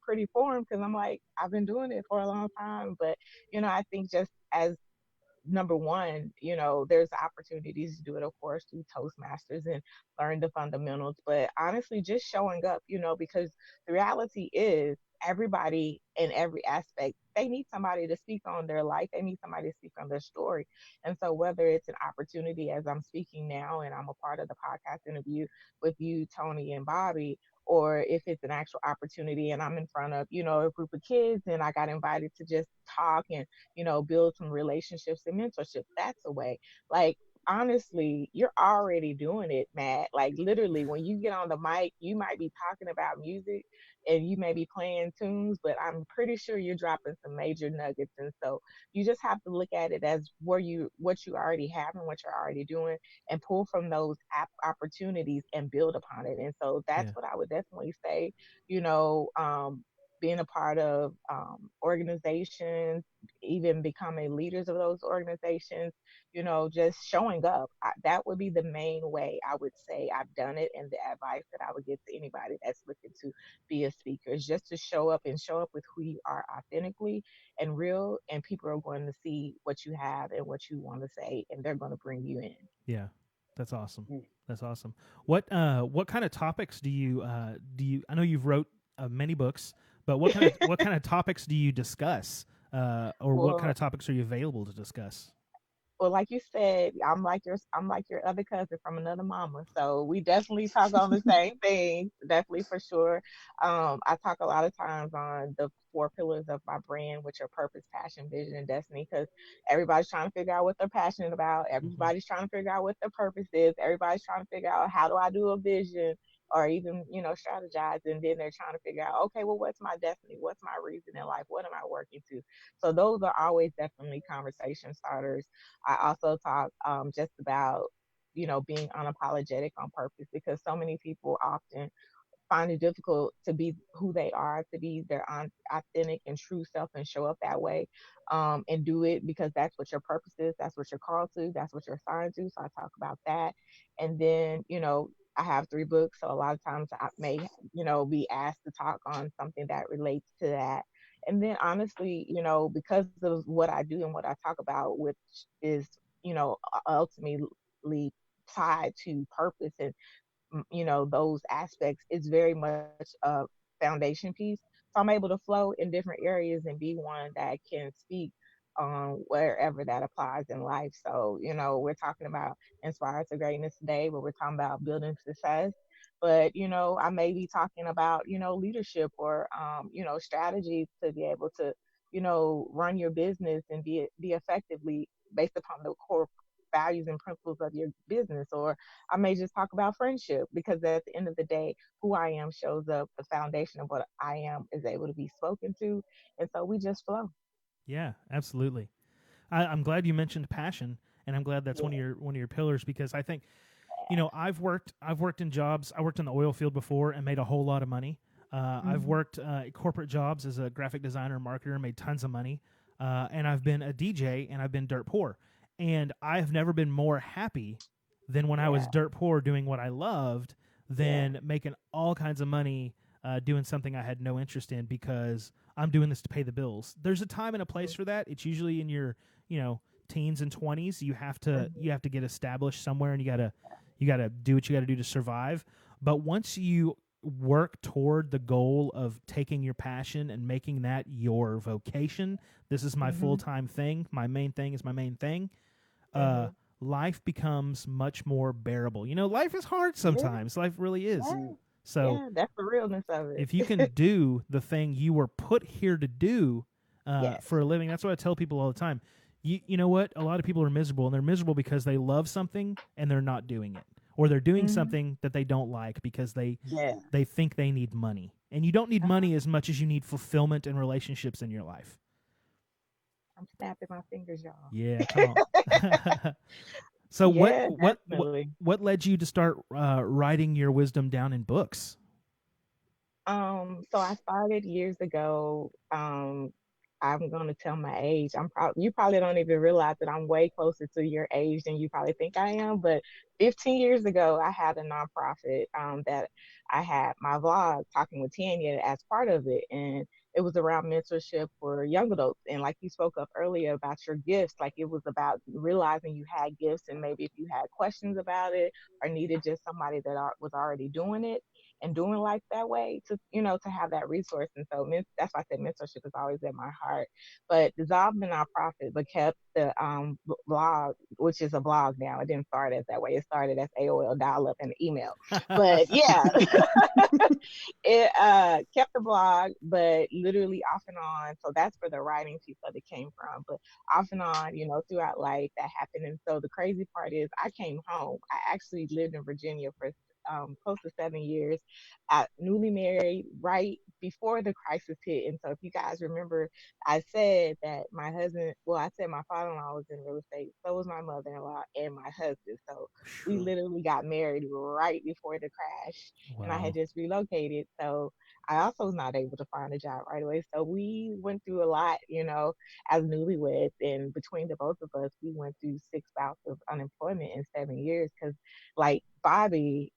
pretty foreign, because I'm like, I've been doing it for a long time. But, I think just as number one, there's opportunities to do it, of course, through Toastmasters and learn the fundamentals. But honestly, just showing up, because the reality is everybody in every aspect, they need somebody to speak on their life. They need somebody to speak on their story. And so whether it's an opportunity as I'm speaking now and I'm a part of the podcast interview with you, Tony and Bobby, or if it's an actual opportunity and I'm in front of, a group of kids and I got invited to just talk and build some relationships and mentorship. That's a way. Like, honestly, you're already doing it, Matt. Like, literally, when you get on the mic, you might be talking about music and you may be playing tunes, but I'm pretty sure you're dropping some major nuggets. And so you just have to look at it as what you already have and what you're already doing, and pull from those opportunities and build upon it. And so that's Yeah. what I would definitely say, you know, being a part of organizations, even becoming leaders of those organizations, just showing up. That would be the main way I would say I've done it. And the advice that I would give to anybody that's looking to be a speaker is just to show up, and show up with who you are authentically and real. And people are going to see what you have and what you want to say, and they're going to bring you in. Yeah. That's awesome. That's awesome. What kind of topics do you I know you've wrote many books, but what kind of topics do you discuss? Or what kind Well, of topics are you available to discuss? Well, like you said, I'm like your other cousin from another mama. So we definitely talk on the same thing, definitely for sure. I talk a lot of times on the 4 pillars of my brand, which are purpose, passion, vision, and destiny, because everybody's trying to figure out what they're passionate about. Mm-hmm. Everybody's trying to figure out what their purpose is. Everybody's trying to figure out, how do I do a vision, or even, strategize. And then they're trying to figure out, okay, well, what's my destiny? What's my reason in life? What am I working to? So those are always definitely conversation starters. I also talk just about, being unapologetic on purpose, because so many people often find it difficult to be who they are, to be their authentic and true self and show up that way, and do it because that's what your purpose is, that's what you're called to, that's what you're assigned to. So I talk about that. And then, I have 3 books, so a lot of times I may, be asked to talk on something that relates to that. And then honestly, because of what I do and what I talk about, which is, ultimately tied to purpose and those aspects, is very much a foundation piece. So I'm able to flow in different areas and be one that can speak wherever that applies in life. So, we're talking about inspire to greatness today, but we're talking about building success. But, I may be talking about, leadership, or, strategies to be able to, run your business and be effectively based upon the core values and principles of your business. Or I may just talk about friendship, because at the end of the day, who I am shows up. The foundation of what I am is able to be spoken to. And so we just flow. Yeah, absolutely. I'm glad you mentioned passion, and I'm glad that's Yeah. one of your pillars, because I think, I've worked in jobs. I worked in the oil field before and made a whole lot of money. I've Mhm. worked corporate jobs as a graphic designer and marketer, made tons of money. And I've been a DJ, and I've been dirt poor. And I have never been more happy than when I was Yeah. dirt poor doing what I loved, Yeah. than making all kinds of money doing something I had no interest in, because I'm doing this to pay the bills. There's a time and a place for that. It's usually in your, teens and 20s. You have to get established somewhere, and you gotta do what you gotta do to survive. But once you work toward the goal of taking your passion and making that your vocation, this is my Mhm. full-time thing, my main thing is my main thing, Mhm. life becomes much more bearable. You know, life is hard sometimes. Life really is. Yeah. So Yeah, that's the realness of it. if you can do the thing you were put here to do Yes. for a living, that's what I tell people all the time. You know what? A lot of people are miserable, and they're miserable because they love something and they're not doing it. Or they're doing something that they don't like because they think they need money. And you don't need money as much as you need fulfillment and relationships in your life. I'm snapping my fingers, y'all. Yeah, come on. So what led you to start writing your wisdom down in books? So I started years ago. I'm going to tell my age. You probably don't even realize that I'm way closer to your age than you probably think I am. But 15 years ago, I had a nonprofit that I had my vlog talking with Tanya as part of it. And it was around mentorship for young adults. And like you spoke up earlier about your gifts, like it was about realizing you had gifts, and maybe if you had questions about it or needed just somebody that was already doing it and doing life that way, to to have that resource. And so that's why I said mentorship is always at my heart. But dissolved the nonprofit, but kept the blog, which is a blog now. It didn't start as that way. It started as AOL dial-up and email. But yeah, it kept the blog, but literally off and on. So that's where the writing piece of it came from. But off and on, throughout life that happened. And so the crazy part is I came home. I actually lived in Virginia for close to 7 years, newly married, right before the crisis hit. And so if you guys remember, I said that my father-in-law was in real estate. So was my mother-in-law and my husband. So we literally got married right before the crash. Wow. And I had just relocated. So I also was not able to find a job right away. So we went through a lot, as newlyweds. And between the both of us, we went through 6 bouts of unemployment in 7 years. Because like Bobby,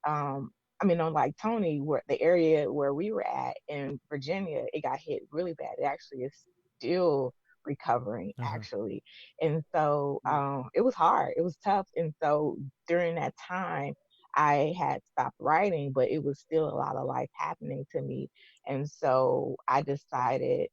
unlike Tony, where the area where we were at in Virginia, it got hit really bad. It actually is still recovering, actually. And so it was hard. It was tough. And so during that time, I had stopped writing, but it was still a lot of life happening to me. And so I decided,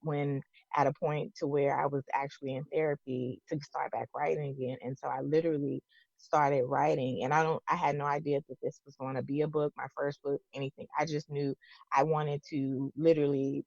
when at a point to where I was actually in therapy, to start back writing again. And so I literally started writing, and I had no idea that this was going to be a book, my first book, anything. I just knew I wanted to literally,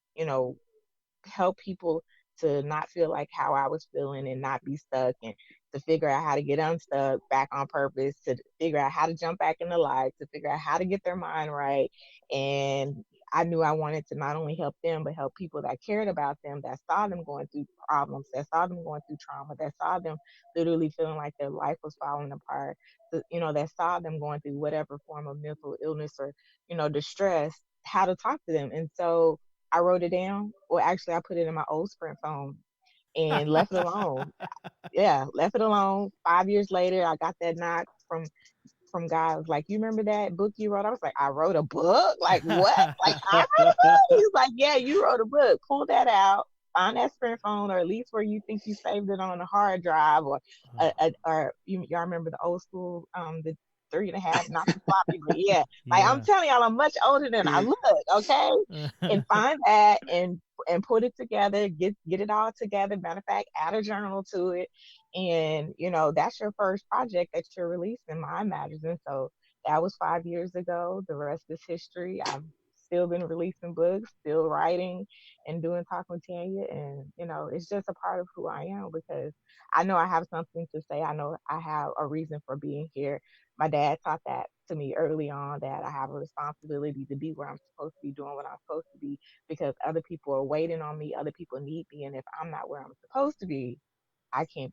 help people to not feel like how I was feeling and not be stuck, and to figure out how to get unstuck back on purpose, to figure out how to jump back in the light, to figure out how to get their mind right. And I knew I wanted to not only help them, but help people that cared about them, that saw them going through problems, that saw them going through trauma, that saw them literally feeling like their life was falling apart, that saw them going through whatever form of mental illness or, distress, how to talk to them. And so I wrote it down. Well, actually, I put it in my old Sprint phone and left it alone. Yeah, left it alone. 5 years later, I got that knock from guys like, you remember that book you wrote? I was like, I wrote a book? Like, what? Like, I wrote a book? He's like, yeah, you wrote a book. Pull that out. Find that Sprint phone, or at least where you think you saved it on a hard drive, or y'all remember the old school, the 3.5, not the floppy, but yeah. Like, I'm telling y'all, I'm much older than I look, okay? And find that and put it together, get it all together. Matter of fact, add a journal to it. And, that's your first project that you're releasing, Mind Matters. And so that was 5 years ago. The rest is history. I've still been releasing books, still writing and doing Talk with Tanya. And, it's just a part of who I am, because I know I have something to say. I know I have a reason for being here. My dad taught that to me early on, that I have a responsibility to be where I'm supposed to be, doing what I'm supposed to be, because other people are waiting on me. Other people need me. And if I'm not where I'm supposed to be, I can't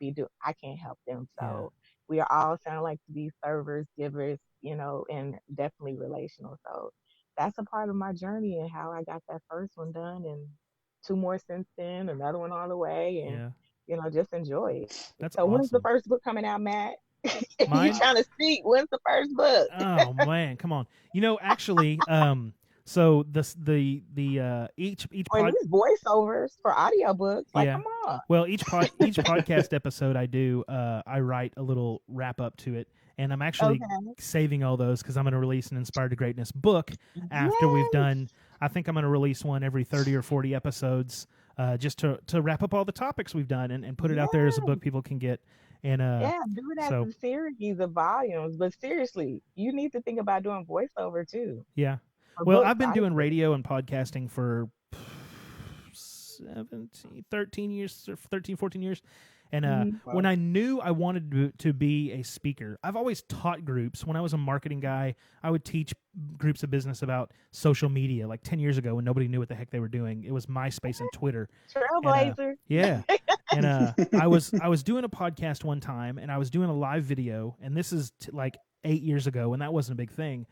help them. So we are all sound like to be servers, givers, and definitely relational. So that's a part of my journey and how I got that first one done, and 2 more since then, another one on the way, and just enjoy it. That's so awesome. When's the first book coming out, Matt? Mine? You trying to speak? When's the first book? Oh man, come on. Actually, so each these voiceovers for audiobooks, like, come on. Well, each podcast episode I do, I write a little wrap up to it, and I'm actually saving all those because I'm going to release an Inspired to Greatness book after we've done. I think I'm going to release one every 30 or 40 episodes, just to wrap up all the topics we've done and put it out there as a book people can get. And Yeah, do it as so a series of volumes. But seriously, you need to think about doing voiceover too. yeah. For Well, books, I've been I doing do. radio and podcasting for 13 years, 13, 14 years. And Mhm. when I knew I wanted to be a speaker, I've always taught groups. When I was a marketing guy, I would teach groups of business about social media like 10 years ago when nobody knew what the heck they were doing. It was MySpace and Twitter. And Trailblazer. yeah. And I was doing a podcast one time, and I was doing a live video, and this is like 8 years ago, and that wasn't a big thing.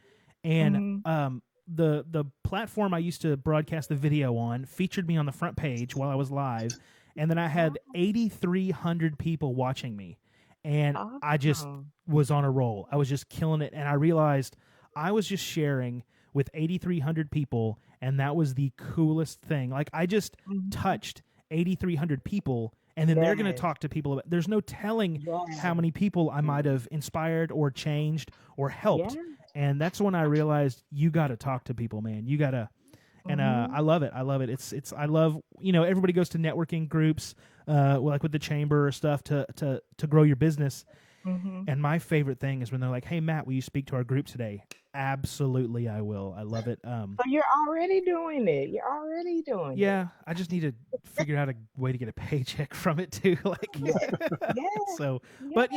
And Mhm. the platform I used to broadcast the video on featured me on the front page while I was live, and then I had 8,300 people watching me, and I just Awesome. was on a roll. I was just killing it, and I realized I was just sharing with 8,300 people, and that was the coolest thing. Like, I just Mhm. touched 8,300 people, and then they're going to Yes. talk to people about. There's no telling Yes. how many people I might have inspired or changed or helped. Yes. And that's when I realized you got to talk to people, man. You got to, and Mhm. I love it. I love it. I love, everybody goes to networking groups, like with the chamber or stuff to grow your business. Mhm. And my favorite thing is when they're like, "Hey, Matt, will you speak to our group today?" Absolutely, I will. I love it. So you're already doing it. You're already doing it. Yeah, I just need to figure out a way to get a paycheck from it too. Like, Yes. Yeah. so, Yeah. but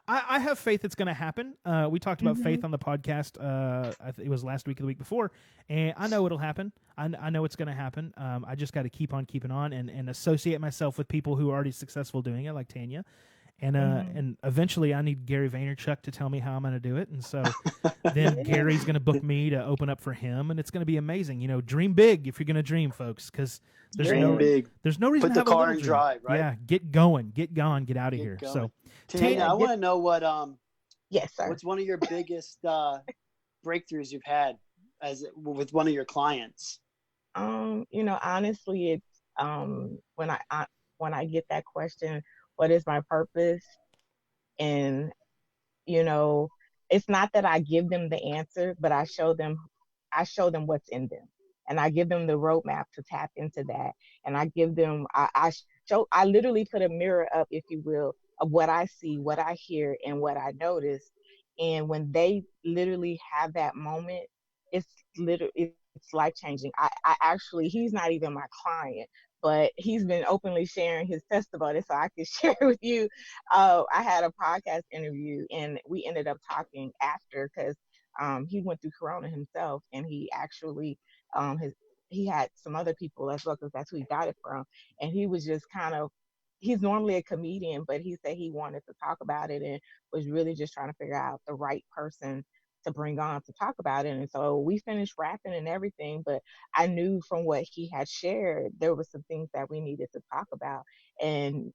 I have faith it's going to happen. We talked about faith Mhm. on the podcast. It was last week or the week before, and I know it'll happen. I know it's going to happen. I just got to keep on keeping on and associate myself with people who are already successful doing it, like Tanya. And eventually I need Gary Vaynerchuk to tell me how I'm going to do it. And so then Yeah. Gary's going to book me to open up for him, and it's going to be amazing. Dream big if you're going to dream, folks, because there's Dream no big. there's no reason Put to the have a car little in dream. drive, right? Yeah, get going, get out of Get here. going. So Tanya, I Yeah, want to know Yes, sir. what's one of your biggest breakthroughs you've had with one of your clients? Honestly, it's when I get that question, what is my purpose? And it's not that I give them the answer, but I show them what's in them. And I give them the roadmap to tap into that. And I give them I literally put a mirror up, if you will, of what I see, what I hear, and what I notice. And when they literally have that moment, it's life changing. I actually, he's not even my client, but he's been openly sharing his testimony, so I can share with you. I had a podcast interview, and we ended up talking after because he went through Corona himself, and he actually he had some other people as well, because that's who he got it from, and he was just kind of. He's normally a comedian, but he said he wanted to talk about it and was really just trying to figure out the right person to bring on to talk about it. And so we finished rapping and everything, but I knew from what he had shared, there were some things that we needed to talk about. And,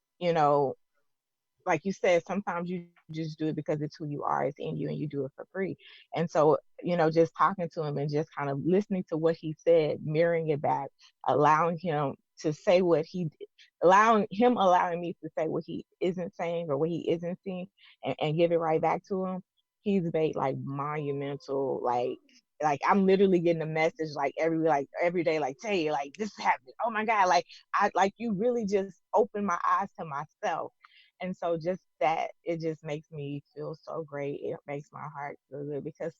like you said, sometimes you just do it because it's who you are, it's in you, and you do it for free. And so, just talking to him and just kind of listening to what he said, mirroring it back, allowing him to say allowing me to say what he isn't saying or what he isn't seeing, and give it right back to him. He's made like monumental, like I'm literally getting a message like every day, like, Tay, like this happened. Oh my God, like you really just opened my eyes to myself. And so just that, it just makes me feel so great. It makes my heart feel good, because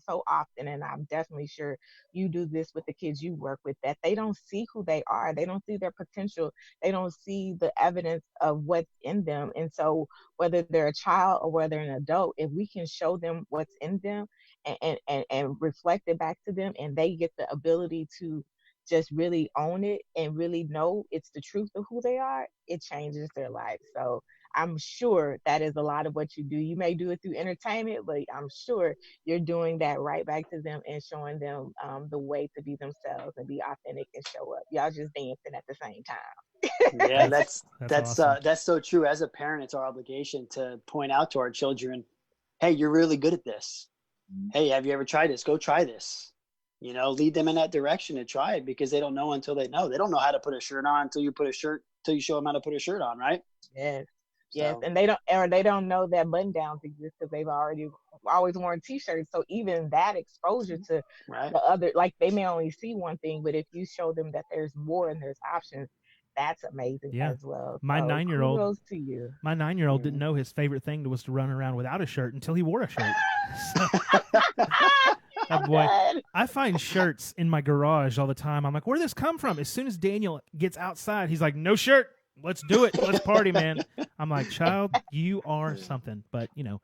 so often, and I'm definitely sure you do this with the kids you work with, that they don't see who they are. They don't see their potential. They don't see the evidence of what's in them. And so whether they're a child or whether they're an adult, if we can show them what's in them and reflect it back to them, and they get the ability to just really own it and really know it's the truth of who they are, it changes their life. So I'm sure that is a lot of what you do. You may do it through entertainment, but I'm sure you're doing that right back to them and showing them the way to be themselves and be authentic and show up. Y'all just dancing at the same time. Yeah, That's awesome. That's so true. As a parent, it's our obligation to point out to our children, hey, you're really good at this. Hey, have you ever tried this? Go try this. Lead them in that direction to try it, because they don't know until they know. They don't know how to put a shirt on until you show them how to put a shirt on, right? Yes. Yes, So, and they don't know that button downs exist because they've always worn t-shirts. So even that exposure to right. the other, like, they may only see one thing, but if you show them that there's more and there's options, that's amazing Yeah. as well. My So 9-year-old kudos to you. My 9-year-old didn't Mhm. know his favorite thing was to run around without a shirt until he wore a shirt. So, that boy, Good. I find shirts in my garage all the time. I'm like, where did this come from? As soon as Daniel gets outside, he's like, no shirt. Let's do it. Let's party, man. I'm like, child, you are something. But, you know,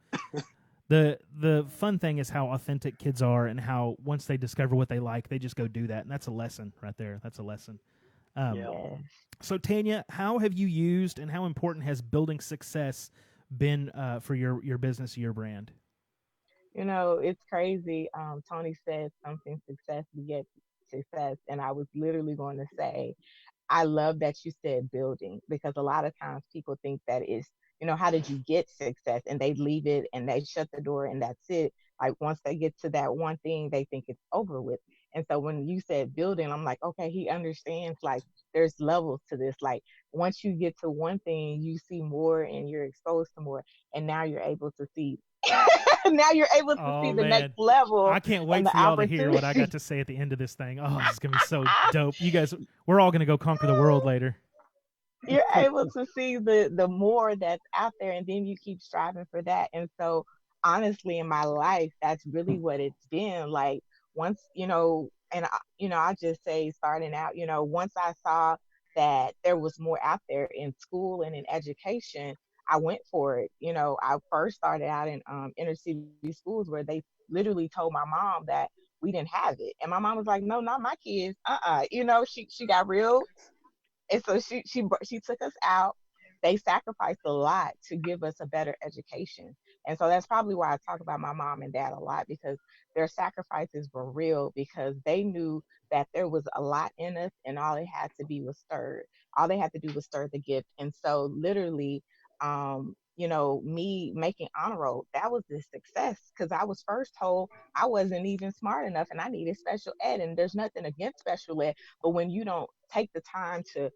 the fun thing is how authentic kids are and how once they discover what they like, they just go do that. And that's a lesson right there. That's a lesson. Yeah. Yes. So, Tanya, how have you used and how important has building success been for your business, your brand? You know, it's crazy. Tony said something, success begets success. And I was literally going to say, I love that you said building, because a lot of times people think that is, you know, how did you get success? And they leave it and they shut the door and that's it. Like once they get to that one thing, they think it's over with. And so when you said building, I'm like, okay, he understands like there's levels to this. Like once you get to one thing, you see more and you're exposed to more. And now you're able to see now you're able to see Oh, the next man. level I can't and wait the for y'all to hear what I got opportunity. to say at the end of this thing. Oh, it's going to be so dope. You guys, we're all going to go conquer the world later. You're able to see the more that's out there, and then you keep striving for that. And so honestly, in my life, that's really what it's been like. Once you know, and you know, I just say starting out, you know, once I saw that there was more out there in school and in education, I went for it. You know, I first started out in inner city schools where they literally told my mom that we didn't have it, and my mom was like, no, not my kids. You know, she got real, and so she took us out. They sacrificed a lot to give us a better education. And so that's probably why I talk about my mom and dad a lot, because their sacrifices were real, because they knew that there was a lot in us and all it had to be was stirred. All they had to do was stir the gift. And so literally, you know, me making honor roll, that was the success, because I was first told I wasn't even smart enough and I needed special ed. And there's nothing against special ed, but when you don't take the time to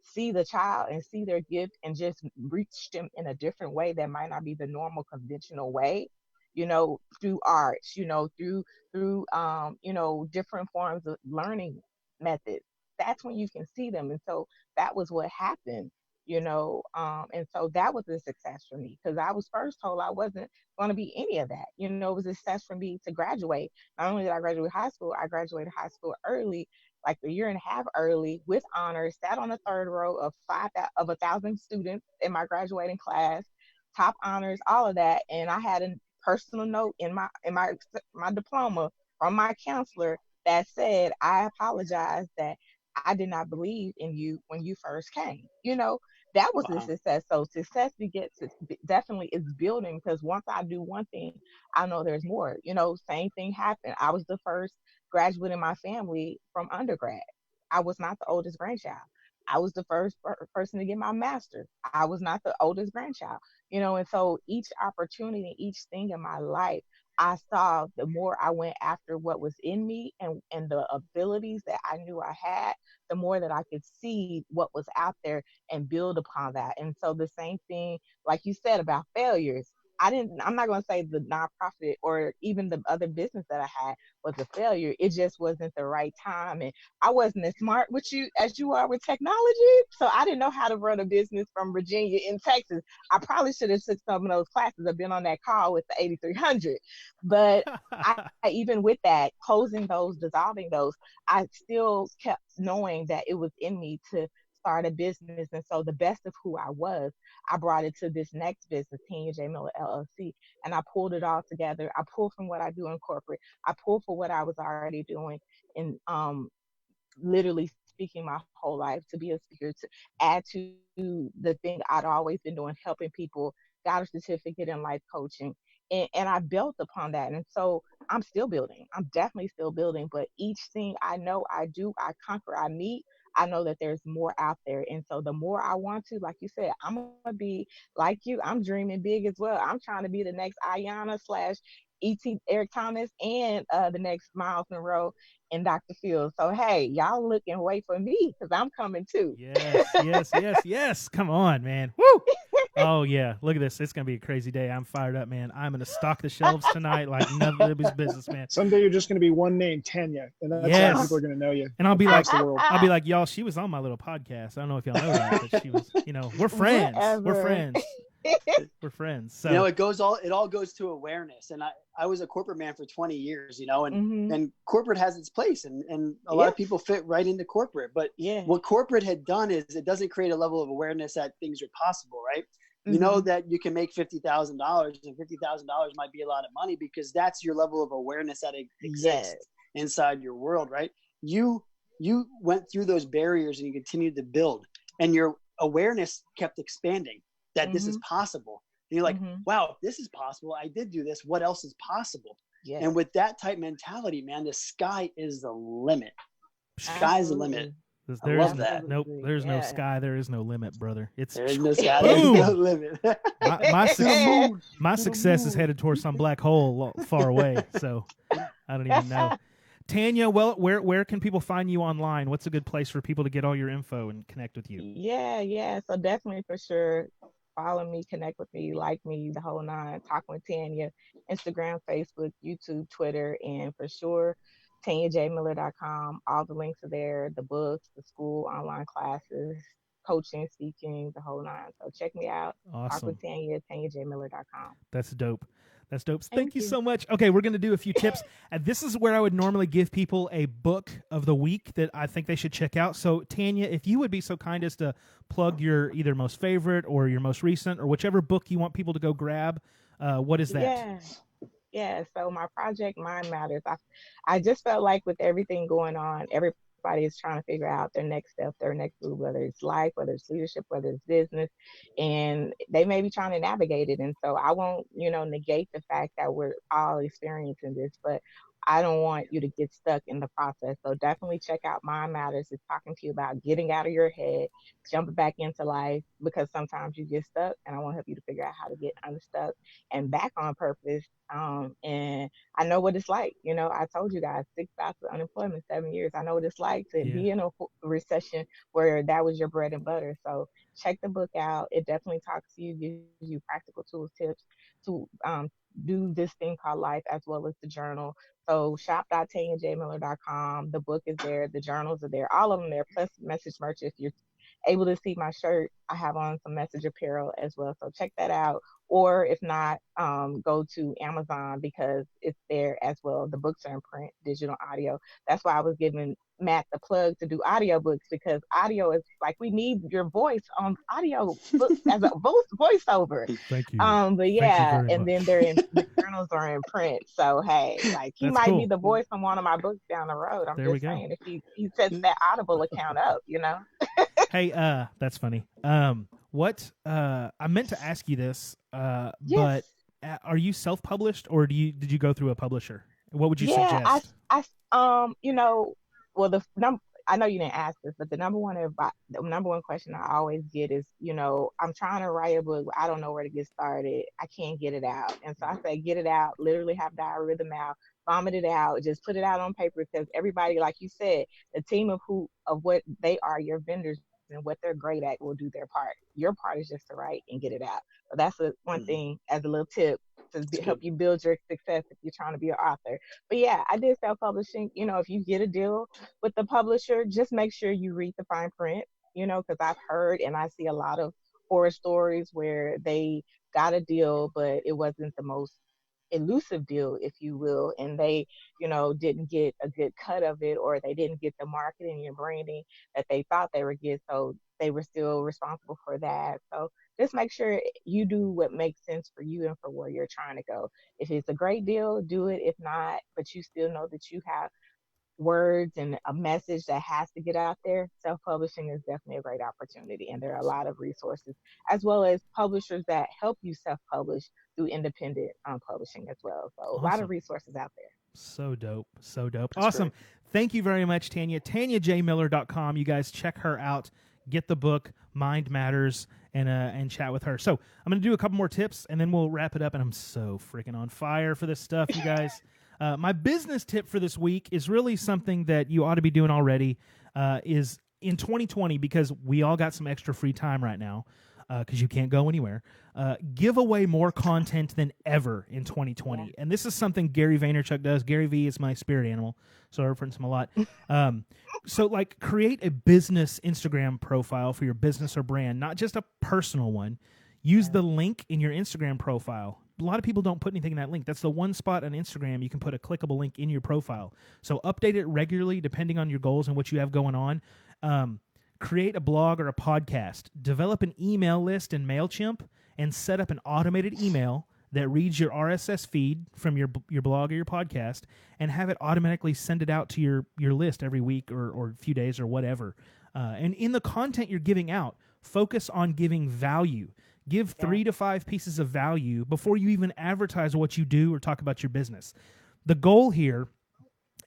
see the child and see their gift and just reach them in a different way that might not be the normal conventional way, you know, through arts, you know, through you know, different forms of learning methods, that's when you can see them. And so that was what happened, you know. And so that was a success for me, because I was first told I wasn't going to be any of that. You know, it was a success for me to graduate. Not only did I graduate high school, I graduated high school early, like a year and a half early, with honors, sat on the third row of 1,000 students in my graduating class, top honors, all of that. And I had a personal note in my diploma from my counselor that said, I apologize that I did not believe in you when you first came. You know, that was the Wow. success. So success begets definitely is building, because once I do one thing, I know there's more. You know, same thing happened. I was the first graduate in my family from undergrad. I was not the oldest grandchild. I was the first person to get my master's. I was not the oldest grandchild, you know, and so each opportunity, each thing in my life, I saw the more I went after what was in me and the abilities that I knew I had, the more that I could see what was out there and build upon that. And so the same thing, like you said about failures, I'm not going to say the nonprofit or even the other business that I had was a failure. It just wasn't the right time. And I wasn't as smart with you as you are with technology. So I didn't know how to run a business from Virginia in Texas. I probably should have took some of those classes. I've been on that call with the 8300. But even with that, closing those, dissolving those, I still kept knowing that it was in me to start a business. And so the best of who I was, I brought it to this next business, Tanya J. Miller LLC, and I pulled it all together. I pulled from what I do in corporate. I pulled for what I was already doing in literally speaking my whole life, to be a speaker, to add to the thing I'd always been doing, helping people, got a certificate in life coaching. And I built upon that. And so I'm still building. I'm definitely still building. But each thing I know I do, I conquer, I meet, I know that there's more out there. And so the more I want to, like you said, I'm going to be like you. I'm dreaming big as well. I'm trying to be the next Ayana slash E.T. Eric Thomas and the next Miles Monroe and Dr. Phil. So, hey, y'all look and wait for me, because I'm coming too. Yes, yes, yes, yes. Come on, man. Woo! Oh yeah, look at this. It's gonna be a crazy day. I'm fired up, man. I'm gonna stock the shelves tonight like nobody's business, man. Someday you're just going to be one name, Tanya, and that's Yes. how people are going to know you. And I'll be across like, the world. I'll be like, y'all, she was on my little podcast. I don't know if y'all know that, but she was, we're friends. We're Whatever. friends. We're friends. So it all goes to awareness. And I was a corporate man for 20 years, and corporate has its place, and a lot of people fit right into corporate. But what corporate had done is it doesn't create a level of awareness that things are possible, right? You know that you can make $50,000, and $50,000 might be a lot of money because that's your level of awareness that exists inside your world, right? You went through those barriers and you continued to build, and your awareness kept expanding that this is possible. And you're like, wow, if this is possible, I did do this. What else is possible? Yeah. And with that type mentality, man, the sky is the limit. Sky's the limit. There is that. Nope. There's no sky. There is no limit, brother. There is no sky. There is no limit. My success is headed towards some black hole far away. So I don't even know. Tanya, well, where can people find you online? What's a good place for people to get all your info and connect with you? Yeah. So definitely for sure, follow me, connect with me, like me, the whole nine. Talking with Tanya, Instagram, Facebook, YouTube, Twitter, and for sure, TanyaJMiller.com. All the links are there, the books, the school, online classes, coaching, speaking, the whole nine. So check me out. Awesome. Talk with Tanya, TanyaJMiller.com. That's dope. That's dope. Thank you so much. Okay, we're going to do a few tips. This is where I would normally give people a book of the week that I think they should check out. So, Tanya, if you would be so kind as to plug your either most favorite or your most recent or whichever book you want people to go grab, what is that? Yeah. So my project, Mind Matters. I just felt like with everything going on, everybody is trying to figure out their next step, their next move, whether it's life, whether it's leadership, whether it's business, and they may be trying to navigate it. And so I won't, negate the fact that we're all experiencing this, but I don't want you to get stuck in the process. So definitely check out Mind Matters. It's talking to you about getting out of your head, jumping back into life, because sometimes you get stuck, and I want to help you to figure out how to get unstuck and back on purpose. And I know what it's like. I told you guys 6 bouts of unemployment, 7 years. I know what it's like to be in a recession where that was your bread and butter. So check the book out. It definitely talks to you, gives you practical tools, tips to do this thing called life, as well as the journal. So shop.TanyaJMiller.com. The book is there. The journals are there. All of them there, plus message merch. If you're able to see my shirt, I have on some message apparel as well. So check that out. Or if not, go to Amazon because it's there as well. The books are in print, digital, audio. That's why I was giving Matt the plug to do audio books, because audio is like, we need your voice on audio books as a voiceover. Thank you. But yeah, and then the journals are in print. So hey, like he might be the voice on one of my books down the road. I'm just saying, if he sets that Audible account up, Hey, that's funny. What I meant to ask you this, but are you self-published or did you go through a publisher? What would you suggest? I know you didn't ask this, but the number one question I always get is, I'm trying to write a book, but I don't know where to get started. I can't get it out. And so I say, get it out, literally have diary rhythm out, vomit it out, just put it out on paper, because everybody, like you said, the team of what they are, your vendors, and what they're great at will do their part. Your part is just to write and get it out. So that's one thing as a little tip to help you build your success if you're trying to be an author. But yeah, I did self-publishing. If you get a deal with the publisher, just make sure you read the fine print, because I've heard and I see a lot of horror stories where they got a deal, but it wasn't the most elusive deal, if you will, and they didn't get a good cut of it, or they didn't get the marketing and branding that they thought they would get, so they were still responsible for that. So just make sure you do what makes sense for you and for where you're trying to go. If it's a great deal, do it. If not, but you still know that you have words and a message that has to get out there, self-publishing is definitely a great opportunity. And there are a lot of resources, as well as publishers that help you self-publish through independent publishing as well. So awesome. A lot of resources out there. So dope. That's awesome. Great. Thank you very much, Tanya. TanyaJMiller.com. You guys check her out. Get the book, Mind Matters, and chat with her. So I'm going to do a couple more tips, and then we'll wrap it up. And I'm so freaking on fire for this stuff, you guys. My business tip for this week is really something that you ought to be doing already, is in 2020, because we all got some extra free time right now. because you can't go anywhere. Give away more content than ever in 2020. And this is something Gary Vaynerchuk does. Gary V is my spirit animal, so I reference him a lot. So like create a business Instagram profile for your business or brand, not just a personal one. Use the link in your Instagram profile. A lot of people don't put anything in that link. That's the one spot on Instagram you can put a clickable link in your profile. So update it regularly depending on your goals and what you have going on. Create a blog or a podcast. Develop an email list in MailChimp and set up an automated email that reads your RSS feed from your blog or your podcast and have it automatically send it out to your list every week or a few days or whatever. And in the content you're giving out, focus on giving value. Give 3 to 5 pieces of value before you even advertise what you do or talk about your business. The goal here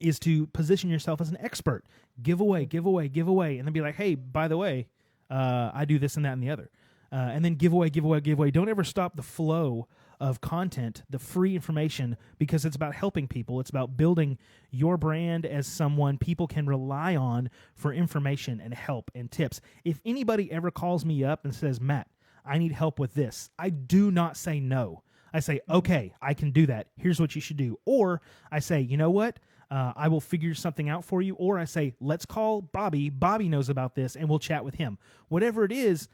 is to position yourself as an expert. Give away, and then be like, hey, by the way, I do this and that and the other. And then give away. Don't ever stop the flow of content, the free information, because it's about helping people. It's about building your brand as someone people can rely on for information and help and tips. If anybody ever calls me up and says, Matt, I need help with this, I do not say no. I say, okay, I can do that. Here's what you should do. Or I say, you know what? I will figure something out for you. Or I say, let's call Bobby. Bobby knows about this, and we'll chat with him. Whatever it is,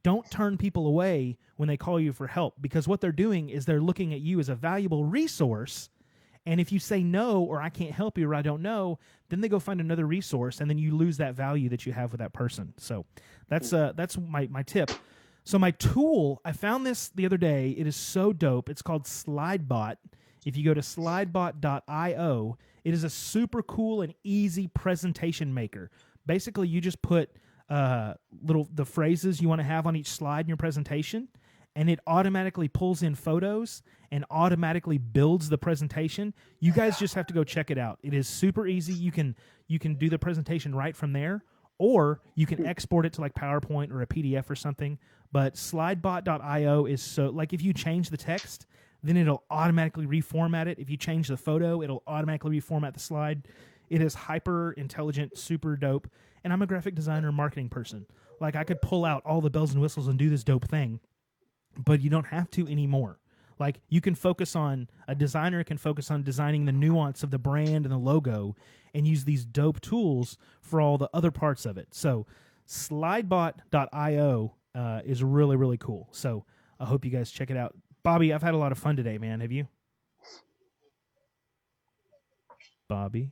don't turn people away when they call you for help, because what they're doing is they're looking at you as a valuable resource. And if you say no, or I can't help you, or I don't know, then they go find another resource, and then you lose that value that you have with that person. So that's my tip. So my tool, I found this the other day. It is so dope. It's called SlideBot. If you go to slidebot.io, it is a super cool and easy presentation maker. Basically, you just put the phrases you want to have on each slide in your presentation, and it automatically pulls in photos and automatically builds the presentation. You guys just have to go check it out. It is super easy. You can do the presentation right from there, or you can export it to like PowerPoint or a PDF or something. But slidebot.io is so, like, if you change the text, then it'll automatically reformat it. If you change the photo, it'll automatically reformat the slide. It is hyper intelligent, super dope. And I'm a graphic designer and marketing person. Like, I could pull out all the bells and whistles and do this dope thing, but you don't have to anymore. Like, you can focus on, a designer can focus on designing the nuance of the brand and the logo and use these dope tools for all the other parts of it. So slidebot.io is really, really cool. So I hope you guys check it out. Bobby, I've had a lot of fun today, man. Have you? Bobby?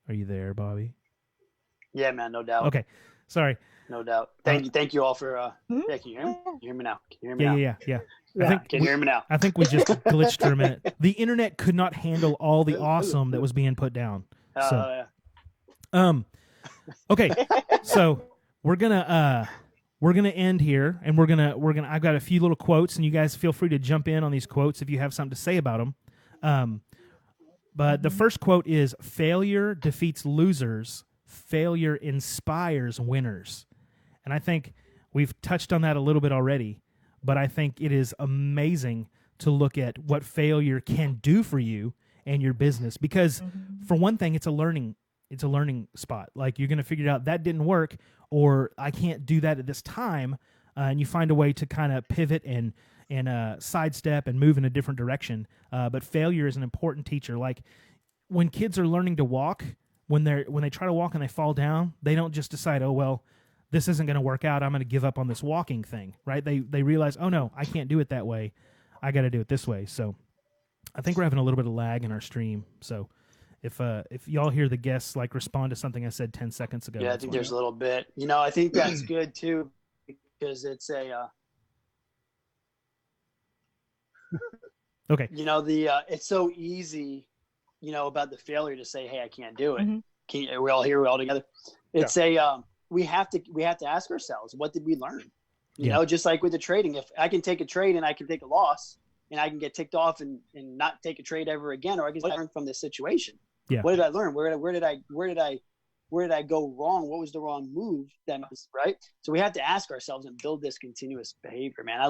Are you there, Bobby? Yeah, man, no doubt. Okay. Sorry. No doubt. Thank you all for yeah, can you hear me? Can you hear me now? Can you hear me now? Yeah. Can you hear me now? I think we just glitched for a minute. The internet could not handle all the awesome that was being put down. Okay. So we're gonna end here, and we're gonna I've got a few little quotes, and you guys feel free to jump in on these quotes if you have something to say about them. But the first quote is, failure defeats losers, failure inspires winners. And I think we've touched on that a little bit already, but I think it is amazing to look at what failure can do for you and your business. Because for one thing, it's a learning spot. Like, you're going to figure out that didn't work, or I can't do that at this time. And you find a way to kind of pivot and sidestep and move in a different direction. But failure is an important teacher. Like, when kids are learning to walk, when they try to walk and they fall down, they don't just decide, oh, well, this isn't going to work out, I'm going to give up on this walking thing, right? They realize, oh, no, I can't do it that way. I got to do it this way. So I think we're having a little bit of lag in our stream. So if y'all hear the guests like respond to something I said 10 seconds ago. Yeah, I think there's a little bit. I think that's good too, because it's a okay. It's so easy, about the failure to say, hey, I can't do it. Are we all here? We're all together. It's we have to ask ourselves, what did we learn? Just like with the trading, if I can take a trade and I can take a loss and I can get ticked off and not take a trade ever again, or I can learn from this situation. Yeah. What did I learn? Where did I go wrong? What was the wrong move? Right. So we have to ask ourselves and build this continuous behavior, man. I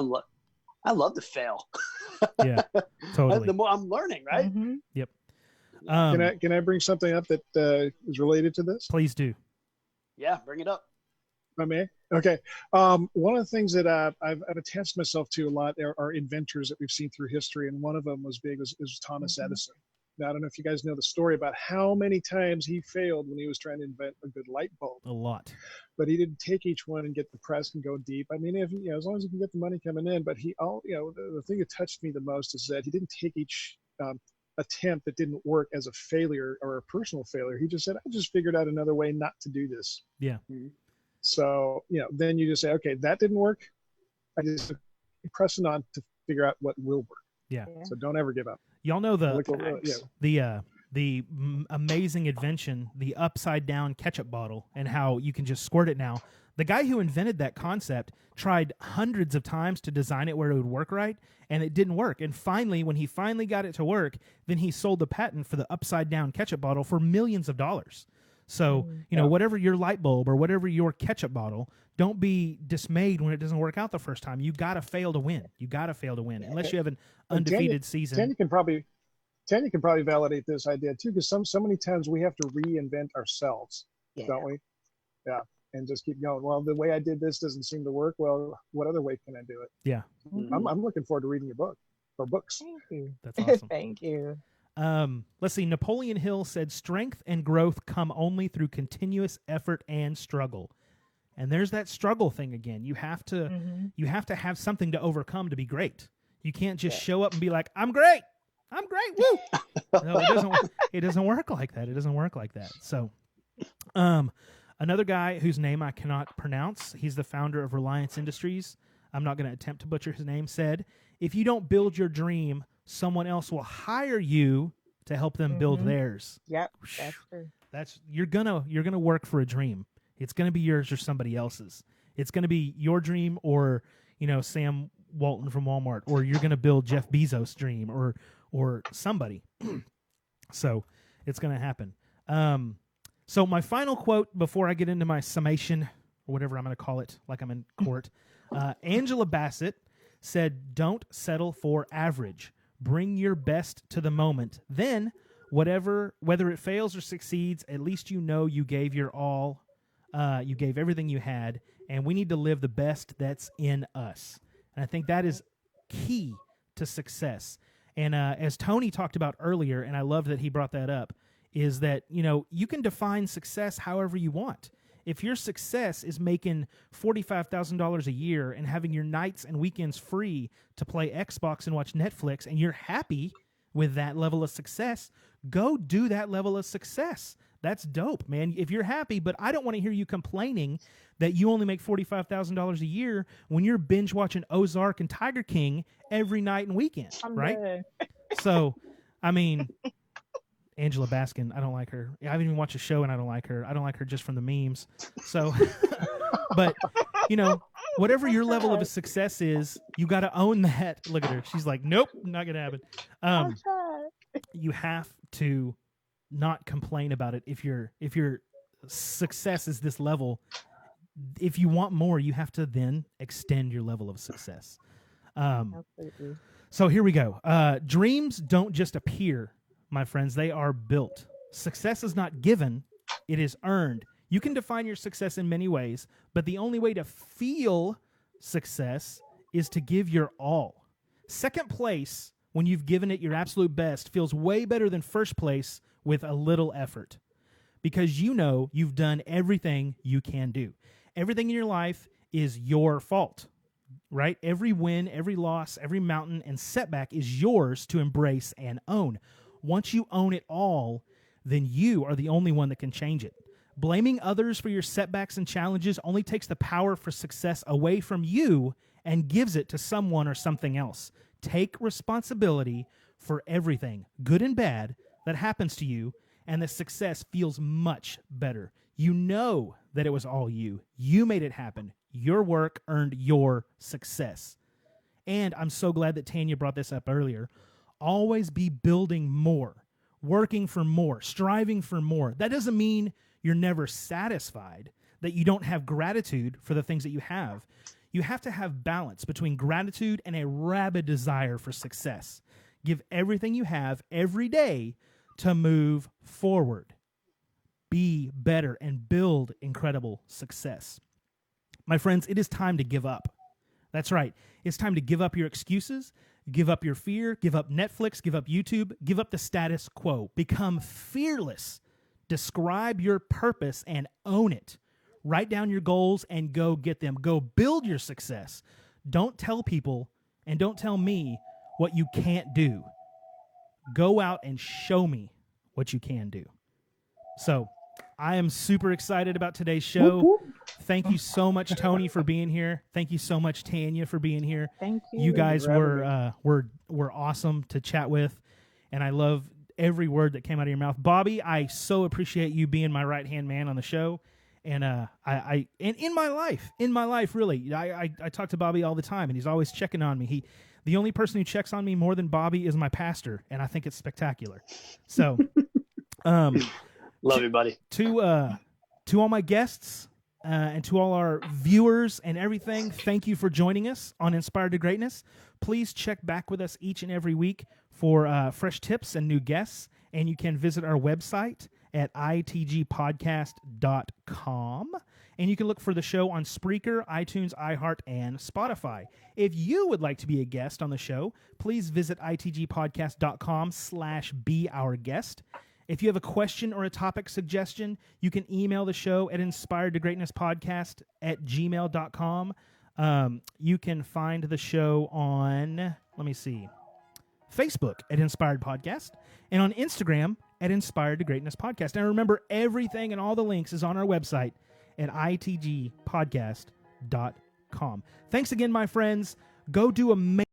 love to fail. Yeah, totally. The more I'm learning, right? Mm-hmm. Yep. Can I bring something up that is related to this? Please do. Yeah, bring it up. I may. Okay. One of the things that I've attached myself to a lot are inventors that we've seen through history, and one of them is Thomas Edison. Now, I don't know if you guys know the story about how many times he failed when he was trying to invent a good light bulb. A lot. But he didn't take each one and get the press and go deep. I mean, if as long as he can get the money coming in. But the thing that touched me the most is that he didn't take each attempt that didn't work as a failure or a personal failure. He just said, I just figured out another way not to do this. Yeah. So, then you just say, okay, that didn't work. I just keep pressing on to figure out what will work. Yeah. So don't ever give up. Y'all know the amazing invention, the upside down ketchup bottle, and how you can just squirt it now. The guy who invented that concept tried hundreds of times to design it where it would work right, and it didn't work. And finally, when he finally got it to work, then he sold the patent for the upside down ketchup bottle for millions of dollars. So, whatever your light bulb or whatever your ketchup bottle, don't be dismayed when it doesn't work out the first time. You got to fail to win. Unless you have an undefeated season. Tanya can probably validate this idea too, because so many times we have to reinvent ourselves, don't we? Yeah. And just keep going. Well, the way I did this doesn't seem to work. Well, what other way can I do it? Yeah. I'm looking forward to reading your book or books. Thank you. That's awesome. Thank you. Let's see. Napoleon Hill said, strength and growth come only through continuous effort and struggle. And there's that struggle thing again. You have to have something to overcome to be great. You can't just show up and be like, I'm great. Woo. No, it doesn't work like that. So, another guy whose name I cannot pronounce, he's the founder of Reliance Industries. I'm not going to attempt to butcher his name, said, if you don't build your dream, someone else will hire you to help them build theirs. Yep, that's true. You're gonna work for a dream. It's gonna be yours or somebody else's. It's gonna be your dream or Sam Walton from Walmart, or you're gonna build Jeff Bezos' dream or somebody. So it's gonna happen. So my final quote before I get into my summation or whatever I'm gonna call it, like I'm in court. Angela Bassett said, "Don't settle for average. Bring your best to the moment. Then, whether it fails or succeeds, at least you know you gave your all. You gave everything you had, and we need to live the best that's in us." And I think that is key to success. And as Tony talked about earlier, and I love that he brought that up, is that you can define success however you want. If your success is making $45,000 a year and having your nights and weekends free to play Xbox and watch Netflix, and you're happy with that level of success, go do that level of success. That's dope, man. If you're happy, but I don't want to hear you complaining that you only make $45,000 a year when you're binge watching Ozark and Tiger King every night and weekend, right? So, I mean, Angela Baskin, I don't like her. I haven't even watched a show and I don't like her. I don't like her just from the memes. So, but, whatever your level of a success is, you got to own that. Look at her. She's like, nope, not going to happen. You have to not complain about it. If your success is this level, if you want more, you have to then extend your level of success. Absolutely. So here we go. Dreams don't just appear, my friends. They are built. Success is not given. It is earned. You can define your success in many ways, but the only way to feel success is to give your all. Second place, when you've given it your absolute best, feels way better than first place with a little effort, because you've done everything you can do. Everything in your life is your fault, right? Every win, every loss, every mountain and setback is yours to embrace and own. Once you own it all, then you are the only one that can change it. Blaming others for your setbacks and challenges only takes the power for success away from you and gives it to someone or something else. Take responsibility for everything, good and bad, that happens to you, and the success feels much better. You know that it was all you. You made it happen. Your work earned your success. And I'm so glad that Tanya brought this up earlier. Always be building more, working for more, striving for more. That doesn't mean you're never satisfied, that you don't have gratitude for the things that you have. You have to have balance between gratitude and a rabid desire for success. Give everything you have every day to move forward. Be better and build incredible success. My friends, it is time to give up. That's right. It's time to give up your excuses, give up your fear, give up Netflix, give up YouTube, give up the status quo. Become fearless. Describe your purpose and own it. Write down your goals and go get them. Go build your success. Don't tell people and don't tell me what you can't do. Go out and show me what you can do. So I am super excited about today's show. Thank you so much, Tony, for being here. Thank you so much, Tanya, for being here. Thank you. You guys were awesome to chat with, and I love every word that came out of your mouth. Bobby, I so appreciate you being my right-hand man on the show. And and in my life, really, I talk to Bobby all the time, and he's always checking on me. The only person who checks on me more than Bobby is my pastor, and I think it's spectacular. So, love you, buddy. To all my guests and to all our viewers and everything, thank you for joining us on Inspired to Greatness. Please check back with us each and every week for fresh tips and new guests, and you can visit our website at itgpodcast.com. And you can look for the show on Spreaker, iTunes, iHeart, and Spotify. If you would like to be a guest on the show, please visit itgpodcast.com/beourguest. If you have a question or a topic suggestion, you can email the show at inspiredtogreatnesspodcast@gmail.com. You can find the show on, Facebook at Inspired Podcast, and on Instagram at Inspired to Greatness Podcast. And remember, everything and all the links is on our website at itgpodcast.com. Thanks again, my friends. Go do amazing.